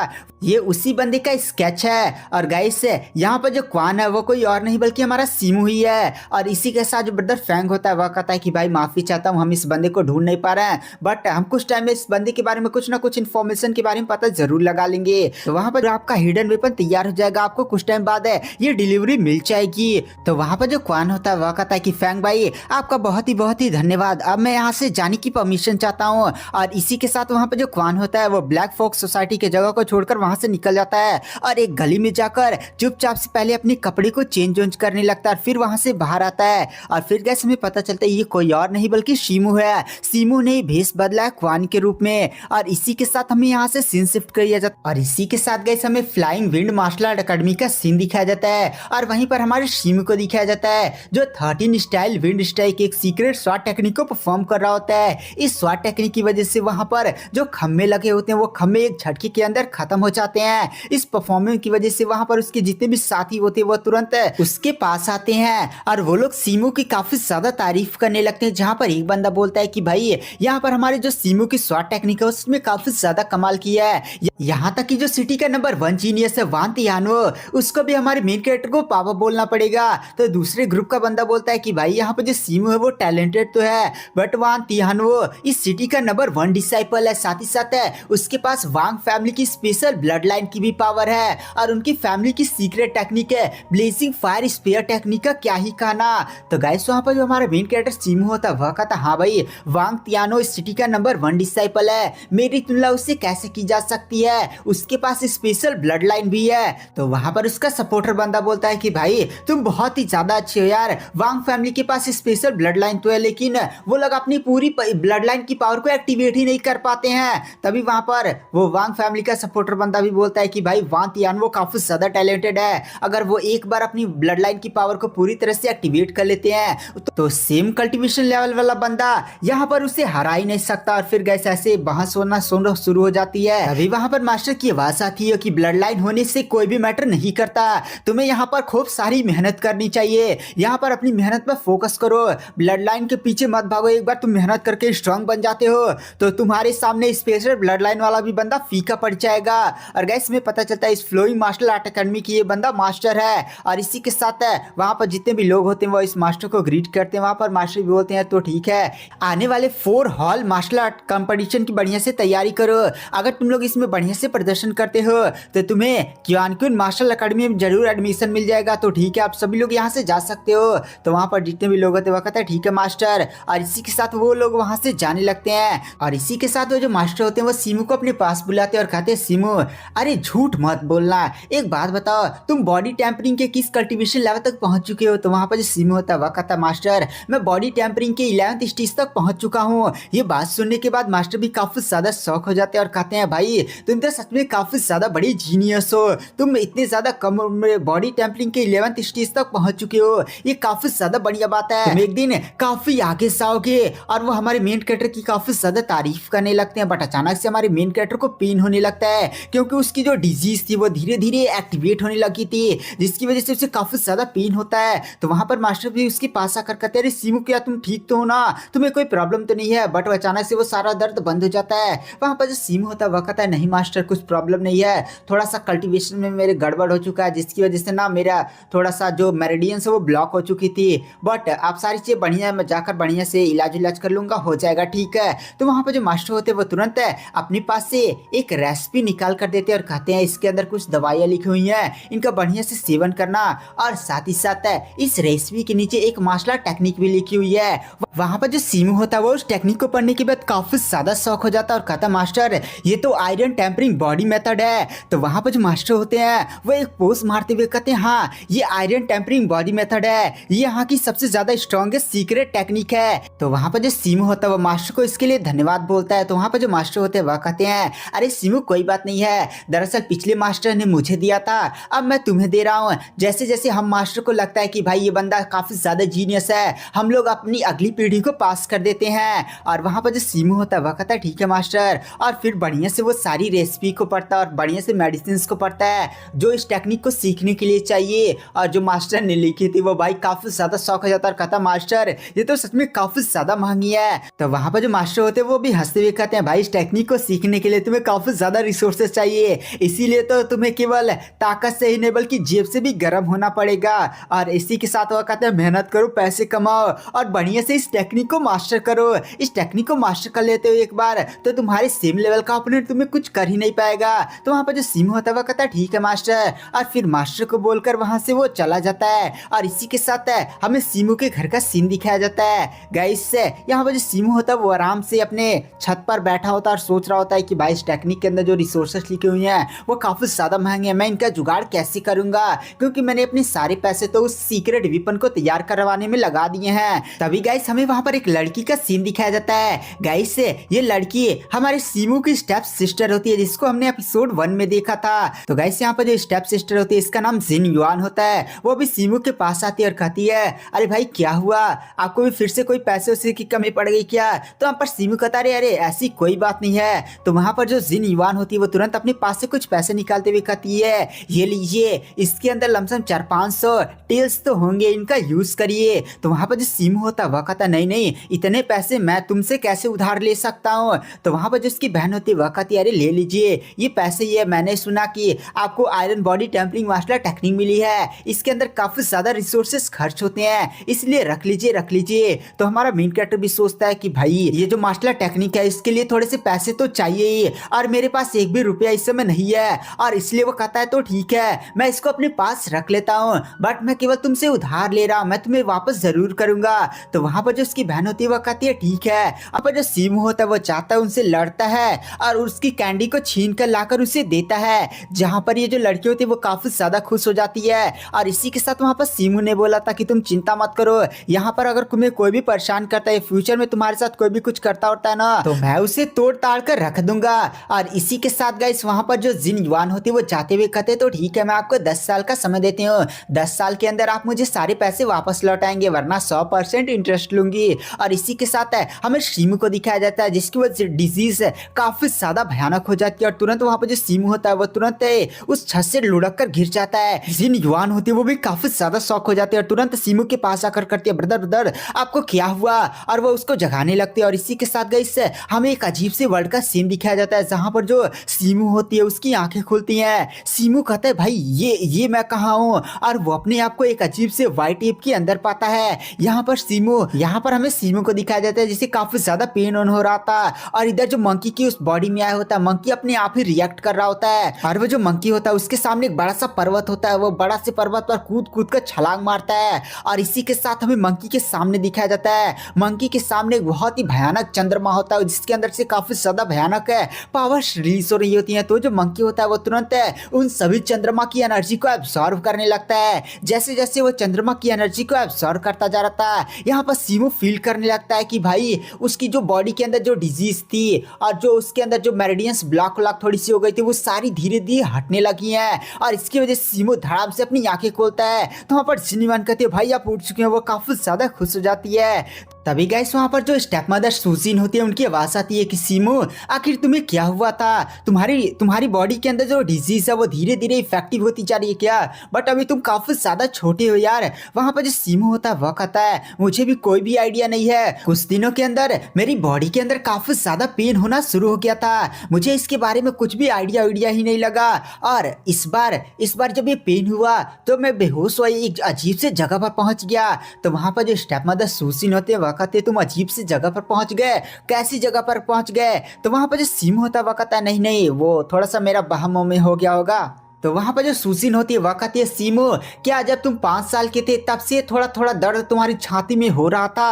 ये उसी बंदे का स्केच है। और गाइस यहाँ पर जो क्वान है वो कोई और नहीं बल्कि हमारा शिमू ही है। और इसी के साथ जो ब्रदर फैंग होता है वह कहता है कि भाई माफी चाहता हूँ हम इस बंदे को ढूंढ नहीं पा रहे हैं, बट हम कुछ टाइम में इस बंदे के बारे में कुछ ना कुछ इन्फॉर्मेशन के बारे में पता जरूर लगा लेंगे। तो वहां पर आपका हिडन वेपन तैयार हो जाएगा, आपको कुछ टाइम बाद ये डिलीवरी मिल जाएगी। तो वहां पर जो क्वान होता है वह कहता है कि फैंग भाई आपका बहुत ही धन्यवाद, अब मैं यहाँ से जाने की परमिशन चाहता हूँ। और इसी के साथ वहां पर जो क्वान होता है वो ब्लैक फॉक्स सोसाइटी के जगह को छोड़कर वहां से निकल जाता है और एक गली में जाकर चुपचाप से पहले अपने कपड़े को चेंज कर करने लगता है, फिर वहां से बाहर आता है। और फिर गैस हमें पता चलता है ये कोई और नहीं बल्कि शिमू है। शिमू ने भेष बदला है क्वान के रूप में। और इसी के साथ हमें यहाँ से सीन शिफ्ट किया जाता है और इसी के साथ गैस हमें flying wind martial art academy का सीन दिखाया जाता है और वहीं पर हमारे शिमू को दिखाया जाता है जो 13 स्टाइल विंड स्ट्राइक एक सीक्रेट शॉट टेक्निक को परफॉर्म कर रहा होता है। इस शॉट टेक्निक की वजह से वहां पर जो खम्भे लगे होते हैं वो खम्भे एक झटके के अंदर खत्म हो जाते हैं। इस परफॉर्मेंस की वजह से वहां पर उसके जितने भी साथी होते हैं वो तुरंत उसके पास आते हैं और वो लोग शिमू की काफी ज्यादा तारीफ करने लगते हैं। जहां पर एक बंदा बोलता है कि भाई यहाँ पर हमारे जो शिमू की शॉट टेक्निक है उसमें काफी ज्यादा कमाल किया है, यहाँ तक कि जो सिटी का नंबर 1 जीनियस है वान तियानो उसको भी हमारे मेन कैरेक्टर को पापा बोलना पड़ेगा। तो दूसरे ग्रुप का बंदा बोलता है कि भाई यहाँ पर जो शिमू है वो टैलेंटेड तो है बट वान तियानो इस सिटी का नंबर 1 डिसाइपल है, साथ ही साथ है उसके पास वांग फैमिली की स्पेशल ब्लड लाइन की भी पावर है और उनकी फैमिली की सीक्रेट टेक्निक है ब्लेजिंग फायर स्पेयर टेक्निक का क्या ही कहना। तो गाइस वहाँ पर जो हमारा मेन कैरेक्टर शिमू होता है वह कहता हाँ भाई वांग तियानो इस सिटी का नंबर 1 डिसाइपल है, मेरी तुलना उससे कैसे की जा सकती है, उसके पास स्पेशल ब्लड लाइन भी है। तो वहां पर उसका सपोर्टर बंदा बोलता है कि भाई तुम बहुत ही ज्यादा अच्छे हो यार, वांग फैमिली के पास स्पेशल ब्लड लाइन तो है लेकिन वो लोग अपनी पूरी ब्लड लाइन की पावर को एक्टिवेट ही नहीं कर पाते हैं। तभी वहां पर वो वांग फैमिली का सपोर्टर बंदा भी बोलता है कि भाई वांग तियानो काफी ज्यादा टैलेंटेड है, अगर वो एक बार अपनी ब्लड लाइन की पावर को पूरी तरह से एक्टिवेट कर लेते हैं तो सेम कल्टीवेशन लेवल वाला बंदा यहाँ पर उसे हरा ही नहीं सकता। और फिर गैस ऐसे बहस होना शुरू हो जाती है। अभी वहां पर मास्टर की आवाज आती है कि ब्लड लाइन होने से कोई भी मैटर नहीं करता, तुम्हें यहाँ पर खूब सारी मेहनत करनी चाहिए, यहाँ पर अपनी मेहनत पर फोकस करो, ब्लड लाइन के पीछे मत भागो, एक बार तुम मेहनत करके स्ट्रांग बन जाते हो तो तुम्हारे सामने स्पेशल ब्लड लाइन वाला भी बंदा फीका पड़ जाएगा। और गैस में पता चलता है इस फ्लोइंग मार्शल आर्ट अकेडमी की ये बंदा मास्टर है। और इसी के साथ है वहां पर जितने भी लोग होते हैं वो इस मास्टर को ग्रीट करते हैं। वहां पर मास्टर भी बोलते हैं तो ठीक है आने वाले 4 हॉल मार्शल आर्ट कंपटीशन की बढ़िया से तैयारी करो, अगर तुम लोग इसमें बढ़िया से प्रदर्शन करते हो तो तुम्हें क्योंकि मार्शल अकेडमी में जरूर एडमिशन मिल जाएगा, तो ठीक है आप सभी लोग यहाँ से जा सकते हो। तो वहां पर जितने भी लोग होते हैं वो कहते हैं ठीक है मास्टर। और इसी के साथ वो लोग वहां से जाने लगते हैं। और इसी के साथ वो जो मास्टर होते हैं वो शिमू को अपने पास बुलाते हैं और कहते हैं शिमू अरे झूठ मत बोलना, एक बात बताओ तुम बॉडी टेम्परिंग के किस कल्टीवेशन लेवल तक पहुंच चुके हो। तो वहां पर जो शिमू होता है वह कहता है मास्टर मैं बॉडी टेम्परिंग के 11th स्टेज तक पहुंच चुका हूँ। ये बात सुनने के बाद मास्टर भी काफी ज्यादा शौक हो जाते हैं और कहते हैं भाई तुम तो सच में काफी ज्यादा बड़ी जीनियस हो, तुम इतने ज्यादा कम बॉडी टेम्परिंग के 11th स्टेज तक पहुंच चुके हो, ये काफी ज्यादा बढ़िया बात है, तुम एक दिन काफी आगे जाओगे। और वो हमारे मेन कैरेक्टर की काफी ज्यादा तारीफ करने लगते हैं। बट अचानक से हमारे मेन कैरेक्टर को पेन होने लगता है क्योंकि उसकी जो डिजीज थी वो धीरे धीरे एक्टिवेट होने लगी थी जिसकी वजह से उसे काफी ज्यादा पेन होता है। तो वहां पर मास्टर भी उसके पास आकर कहते हैं अरे शिमू क्या तुम ठीक तो हो ना, तुम्हें कोई प्रॉब्लम तो नहीं है। बट अचानक से वो सारा दर्द बंद हो जाता है। वहां पर जो शिमू होता है वह कहता है नहीं मास्टर कुछ प्रॉब्लम नहीं है, थोड़ा सा कल्टीवेशन में मेरे गड़बड़ हो चुका है जिसकी वजह से ना मेरा थोड़ा सा जो मेरिडियंस है वो ब्लॉक हो चुकी थी, बट आप सारी चीजें बढ़िया मैं जाकर बढ़िया से इलाज कर लूंगा, हो जाएगा ठीक है। तो वहां पर जो मास्टर होते हैं वो तुरंत अपने पास से एक रेसिपी निकाल कर देते देते हैं और कहते हैं इसके अंदर कुछ दवाइयाँ लिखी हुई हैं, इनका बढ़िया से सेवन करना। और साथ ही साथ इस रेसिपी के नीचे एक मार्शल आर्ट टेक्निक भी लिखी हुई है। वहाँ पर जो सीमू होता है वो उस टेक्निक को पढ़ने के बाद काफी ज्यादा शौक हो जाता है और कहता मास्टर ये तो आयरन टेम्परिंग बॉडी मेथड है। तो वहाँ पर जो मास्टर होते हैं वो एक पोज मारते हुए कहते हैं हाँ ये आयरन टेम्परिंग बॉडी मेथड है, ये यहाँ की सबसे ज्यादा स्ट्रॉन्गेस्ट सीक्रेट टेक्निक है। तो वहाँ पर जो सीमू होता है वो मास्टर को इसके लिए धन्यवाद बोलता है। तो वहाँ पर जो मास्टर होते हैं वह कहते हैं अरे सीमू कोई बात नहीं है, दरअसल पिछले मास्टर ने मुझे दिया था, अब मैं तुम्हें दे रहा हूँ। जैसे जैसे हम मास्टर को लगता है कि भाई ये बंदा काफी ज्यादा जीनियस है, हम लोग अपनी अगली पीढ़ी को पास कर देते हैं। और वहाँ पर जो सीमू होता है वह कहता है ठीक है मास्टर, और फिर बढ़िया से वो सारी रेसिपी को पढ़ता है और बढ़िया से मेडिसिन को पढ़ता है जो इस टेक्निक को सीखने के लिए चाहिए। और जो मास्टर ने लिखी थी वो भाई काफी ज्यादा शौक हो जाता है और कहता मास्टर ये तो सच में काफी ज्यादा महंगी है। तो वहाँ पर जो मास्टर होते हैं वो भी हंसते हुए कहते हैं भाई इस टेक्निक को सीखने के लिए तुम्हें काफी ज्यादा रिसोर्सेज चाहिए, इसीलिए तो तुम्हें केवल ताकत से ही नहीं बल्कि जेब से भी गर्म होना पड़ेगा। और इसी के साथ वो कहते हैं मेहनत करो, पैसे कमाओ और बढ़िया से इस टेक्निक को मास्टर करो। इस टेक्निक को मास्टर कर लेते हो एक बार तो तुम्हारे सेम लेवल का ओपोनेंट तुम्हें कुछ कर ही नहीं पाएगा। तो वहाँ पर जो सीमू होता है वो कहता है ठीक है मास्टर, और फिर मास्टर को बोलकर वहाँ से वो चला जाता है। और इसी के साथ हमें सीमू के घर का सीन दिखाया जाता है। गाइस यहाँ पर जो सीमू होता है वो आराम से अपने छत पर बैठा होता है और सोच रहा होता है कि भाई इस टेक्निक के अंदर जो रिसोर्सेस लिखे हुए हैं वो काफी ज्यादा महंगे हैं, मैं इनका जुगाड़ कैसे करूंगा क्योंकि मैंने अपने सारे पैसे तो उस सीक्रेट वेपन को तैयार करवाने में लगा दिए हैं। तभी गाइस हमें वहाँ पर एक लड़की का सीन दिखाया जाता है। गाइस ये लड़की हमारे सीमू की स्टेप सिस्टर होती है जिसको हमने एपिसोड 1 में देखा था। तो गाइस यहाँ पर जो स्टेप सिस्टर होती है इसका नाम जिन युआन होता है। वो भी सीमू के पास आती है और कहती है अरे भाई क्या हुआ, आपको भी फिर से कोई पैसे उसे की कमी पड़ गई क्या? तो वहाँ पर सीमू कहता है अरे ऐसी कोई बात नहीं है। तो वहाँ पर जो जिन युआन होती है वो तुरंत अपने पास से कुछ पैसे निकालते हुए कहती है ये लीजिए, इसके अंदर लमसम 400-500 टेल्स तो होंगे, इनका यूज करिए। तो वहाँ पर जो सीमू होता है वह कहता नहीं नहीं इतने पैसे मैं तुमसे कैसे उधार ले सकता हूँ। तो वहाँ पर जो उसकी बहन होती है वह कहती है अरे ले लीजिए ये पैसे, ये मैंने सुना कि आपको iron body tempering martial technique मिली है, इसके अंदर काफी ज्यादा रिसोर्सेस खर्च होते हैं इसलिए रख लीजिए रख लीजिए। तो हमारा मेन कैरेक्टर भी सोचता है कि भाई ये जो मार्शल टेक्निक है इसके लिए थोड़े से पैसे तो चाहिए ही, और मेरे पास एक भी रुपया इस समय नहीं है। और इसलिए वो कहता है तो ठीक है मैं इसको अपने पास रख लेता हूँ, बट मैं केवल तुमसे उधार ले रहा हूँ, मैं तुम्हें वापस जरूर करूंगा। तो वहां पर जो उसकी बहन होती है वो कहती है ठीक है। अब जो सीमू होता है वो चाहता है उनसे लड़ता है और उसकी कैंडी को छीन कर लाकर उसे देता है, जहां पर ये जो लड़की होती है वो काफी ज्यादा खुश हो जाती है। और इसी के साथ वहां पर सीमू ने बोला था कि तुम चिंता मत करो, यहाँ पर अगर तुम्हें कोई भी परेशान करता है, फ्यूचर में तुम्हारे साथ कोई भी कुछ करता होता है ना तो मैं उसे तोड़ ताड़ कर रख दूंगा। और इसी के साथ गाइस वहां पर जो जिन युआन होती है वो जाते हुए कहते तो ठीक है मैं आपको 10 साल का समय देती हूँ, 10 साल के अंदर आप मुझे सारे पैसे वापस लौटाएंगे वरना 100% इंटरेस्ट लूंगी। और इसी के साथ हमें सीमू को दिखाया जाता है जिसकी वजह से डिजीज काफी ज्यादा भयानक हो जाती है और तुरंत वहां पर जो सीमू होता है वो तुरंत उस छत से लुढ़क कर गिर जाता है। जिन युआन होती है वो भी काफी ज्यादा शॉक हो जाती है और तुरंत सीमू के पास आकर करती है ब्रदर ब्रदर आपको क्या हुआ, और वो उसको जगाने लगती है। और इसी के साथ गाइस हमें एक अजीब से वर्ल्ड का सीन दिखाया जाता है जहां पर जो सीमू होती है उसकी आंखें खुलती हैं। सीमू कहता है भाई ये मैं कहाँ हूँ, और वो अपने आप को एक अजीब से व्हाइट टेप के अंदर पाता है। यहाँ पर हमें सीमू को दिखाया जाता है जिसे काफी ज्यादा पेन ऑन हो रहा था, और इधर जो मंकी की उस बॉडी में आया होता है मंकी अपने आप ही रिएक्ट कर रहा होता है। और वो जो मंकी होता है उसके सामने एक बड़ा सा पर्वत होता है, वो बड़ा से पर्वत पर कूद कूद कर छलांग मारता है। और इसी के साथ हमें मंकी के सामने दिखाया जाता है मंकी के सामने एक बहुत ही भयानक चंद्रमा होता है जिसके अंदर से काफी ज्यादा भयानक पावर्स रिलीज हो रही होती है। तो जो मंकी होता है वो तुरंत उन सभी चंद्रमा की एनर्जी को एब्सॉर्ब करने लगता है। जैसे जैसे वो चंद्रमा की एनर्जी को एब्सॉर्ब करता जा रहा था यहाँ पर सीमू फील करने लगता है कि भाई उसकी जो बॉडी के अंदर जो डिजीज थी और जो उसके अंदर जो मेरिडियंस ब्लॉक थोड़ी सी हो गई थी वो सारी धीरे धीरे हटने लगी हैं। और इसकी वजह से सीमू धड़ाम से अपनी आंखें खोलता है तो वहाँ पर जिनवान कहते हैं भाई आप उठ चुके हैं, वो काफी ज्यादा खुश हो जाती है। तभी गाइस वहाँ पर जो स्टेप मदर सुजीन होती है उनकी आवाज आती है कि सीमू आखिर तुम्हें क्या हुआ था, तुम्हारी बॉडी के अंदर जो डिजीज है वो धीरे धीरे इफेक्टिव होती जा रही है क्या, बट अभी तुम काफी ज्यादा छोटे हो यार। वहाँ पर जो सीमू होता है वह कहता है मुझे भी कोई भी आइडिया नहीं है, कुछ दिनों के अंदर मेरी बॉडी के अंदर काफी ज्यादा पेन होना शुरू हो गया था, मुझे इसके बारे में कुछ भी आइडिया ही नहीं लगा। और इस बार जब ये पेन हुआ तो मैं बेहोश हुआ एक अजीब से जगह पर पहुंच गया। तो वहाँ पर जो स्टेप मदर सुजीन होते हैं वक्त है तुम अजीब सी जगह पर पहुंच गए। कैसी जगह पर पहुंच गए? तो वहां पर जो सीमू होता वह कहता है नहीं नहीं, वो थोड़ा सा मेरा बहम में हो गया होगा। तो वहां पर जो सुसिन होती है वह कहती है सीमू, क्या जब तुम 5 साल के थे तब से थोड़ा थोड़ा दर्द तुम्हारी छाती में हो रहा था,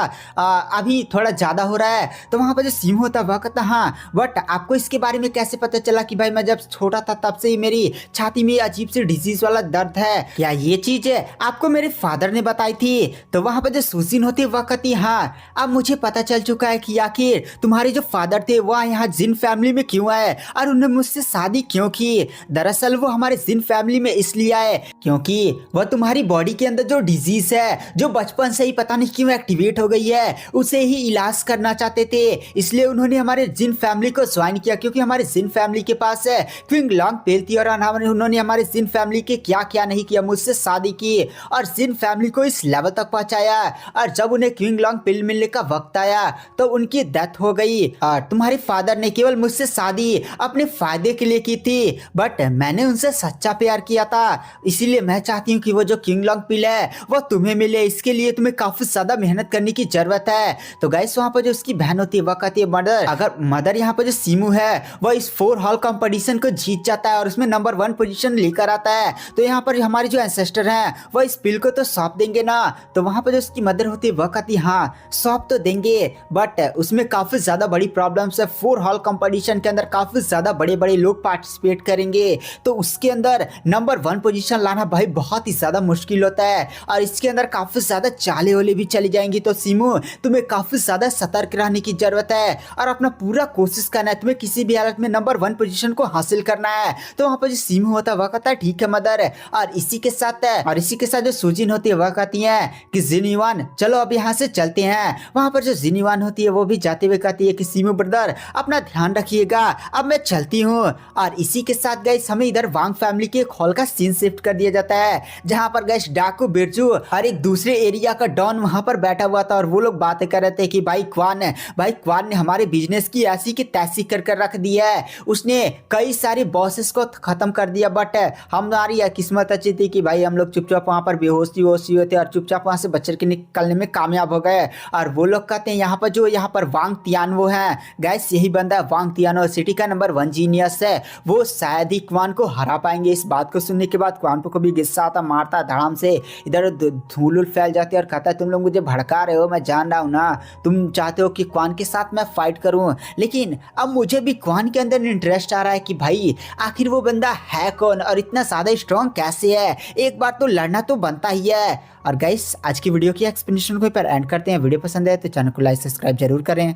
अभी थोड़ा ज्यादा हो रहा है? तो वहां पर जो सीमू होता है वह कहता हाँ, बट आपको इसके बारे में कैसे पता चला कि भाई मैं जब छोटा था तब से ही मेरी छाती में अजीब सी डिजीज वाला दर्द है? क्या ये चीज आपको मेरे फादर ने बताई थी? तो वहां पर जो सुसिन होती है वह कहती हाँ, अब मुझे पता चल चुका है कि आखिर तुम्हारे जो फादर थे वह यहाँ जिन फैमिली में क्यों आए और उन्होंने मुझसे शादी क्यों की। दरअसल वो हमारे जिन फैमिली में इसलिए आए क्योंकि वह तुम्हारी बॉडी के अंदर जो डिजीज है जो बचपन से ही पता नहीं क्यों एक्टिवेट हो गई है उसे ही इलाज करना चाहते थे, इसलिए उन्होंने हमारे जिन फैमिली को ज्वाइन किया। क्योंकि हमारे जिन फैमिली के पास है क्विंग लॉन्ग पेल थी और उन्होंने हमारे जिन फैमिली के क्या क्या नहीं किया, मुझसे शादी की और जिन फैमिली को इस लेवल तक पहुंचाया। और जब उन्हें क्विंग लॉन्ग पेल मिलने का वक्त आया तो उनकी डेथ हो गई। और तुम्हारे फादर ने केवल मुझसे शादी अपने फायदे के लिए की थी, बट मैंने उनसे सच्चा प्यार किया था, इसीलिए मैं चाहती हूँ कि वो जो किंग लॉन्ग पिल है वो तुम्हें मिले। इसके लिए तुम्हें काफी ज्यादा मेहनत करने की जरूरत है। तो गाइस वहाँ पर जो उसकी बहन होती है वह कहती है मदर, अगर मदर यहाँ पर जो सीमू है वह इस 4 हॉल कंपटीशन को जीत जाता है और उसमें नंबर 1 पोजीशन लेकर आता है, तो यहाँ पर हमारे जो एंसेस्टर हैं वह इस पिल को तो सौंप देंगे ना। तो वहाँ पर जो उसकी मदर होती है वह कहती है हाँ सौंप तो देंगे, बट उसमें काफी ज्यादा बड़ी प्रॉब्लम्स है। 4 हॉल कंपटीशन के अंदर काफी ज्यादा बड़े बड़े लोग पार्टिसिपेट करेंगे, तो उसके अंदर नंबर 1 पोजीशन लाना भाई बहुत ही ज्यादा मुश्किल होता है और इसके अंदर काफी ज्यादा चाले वाले भी चली जाएंगी। तो सीमू तुम्हें काफी ज्यादा सतर्क रहने की जरूरत है और अपना पूरा कोशिश करना है, तुम्हें किसी भी हालत में नंबर 1 पोजीशन को हासिल करना है। तो वहां पर जो सीमू होता है वह कहता है ठीक है मदर। और इसी के साथ जो सुजिन होती है वह कहती है कि जिनयुआन चलो अब यहाँ से चलते हैं। वहां पर जो जिनयुआन होती है वो भी जाते हुए कहती है कि सीमू ब्रदर अपना ध्यान रखिएगा, अब मैं चलती हूँ। और इसी के साथ गाइस हमें इधर वांग फैमिली के एक हॉल का सीन शिफ्ट कर दिया जाता है, जहां पर गाइस डाकू बिरजू और एक दूसरे एरिया का डॉन वहां पर बैठा हुआ था और वो लोग बातें कर रहे थे कि भाई क्वान ने हमारे बिजनेस की ऐसी की तैसी कर रख दी है, उसने कई सारे बॉसेस को खत्म कर दिया, बट हमारी किस्मत अच्छी थी कि भाई हम लोग चुपचाप वहां पर बेहोशी हुए थे और चुपचाप वहां से बच के निकलने में कामयाब हो गए। और वो लोग कहते हैं यहाँ पर वांग तियानो है गाइस, यही बंदा है वांग तियानो, सिटी का नंबर 1 जीनियस है, वो शायद ही क्वान को हरा पाएंगे। इस बात को सुनने के बाद क्वान को भी गुस्सा आता, मारता धड़ाम से, इधर धूल फैल जाती है और कहता है तुम लोग मुझे भड़का रहे हो, मैं जान रहा हूँ ना, तुम चाहते हो कि क्वान के साथ मैं फाइट करूँ, लेकिन अब मुझे भी क्वान के अंदर इंटरेस्ट आ रहा है कि भाई आखिर वो बंदा है कौन और इतना ज्यादा स्ट्रॉन्ग कैसे है, एक बार तो लड़ना तो बनता ही है। और गाइस आज की वीडियो की एक्सप्लेनेशन को पर एंड करते हैं। वीडियो पसंद है तो चैनल को लाइक सब्सक्राइब जरूर करें।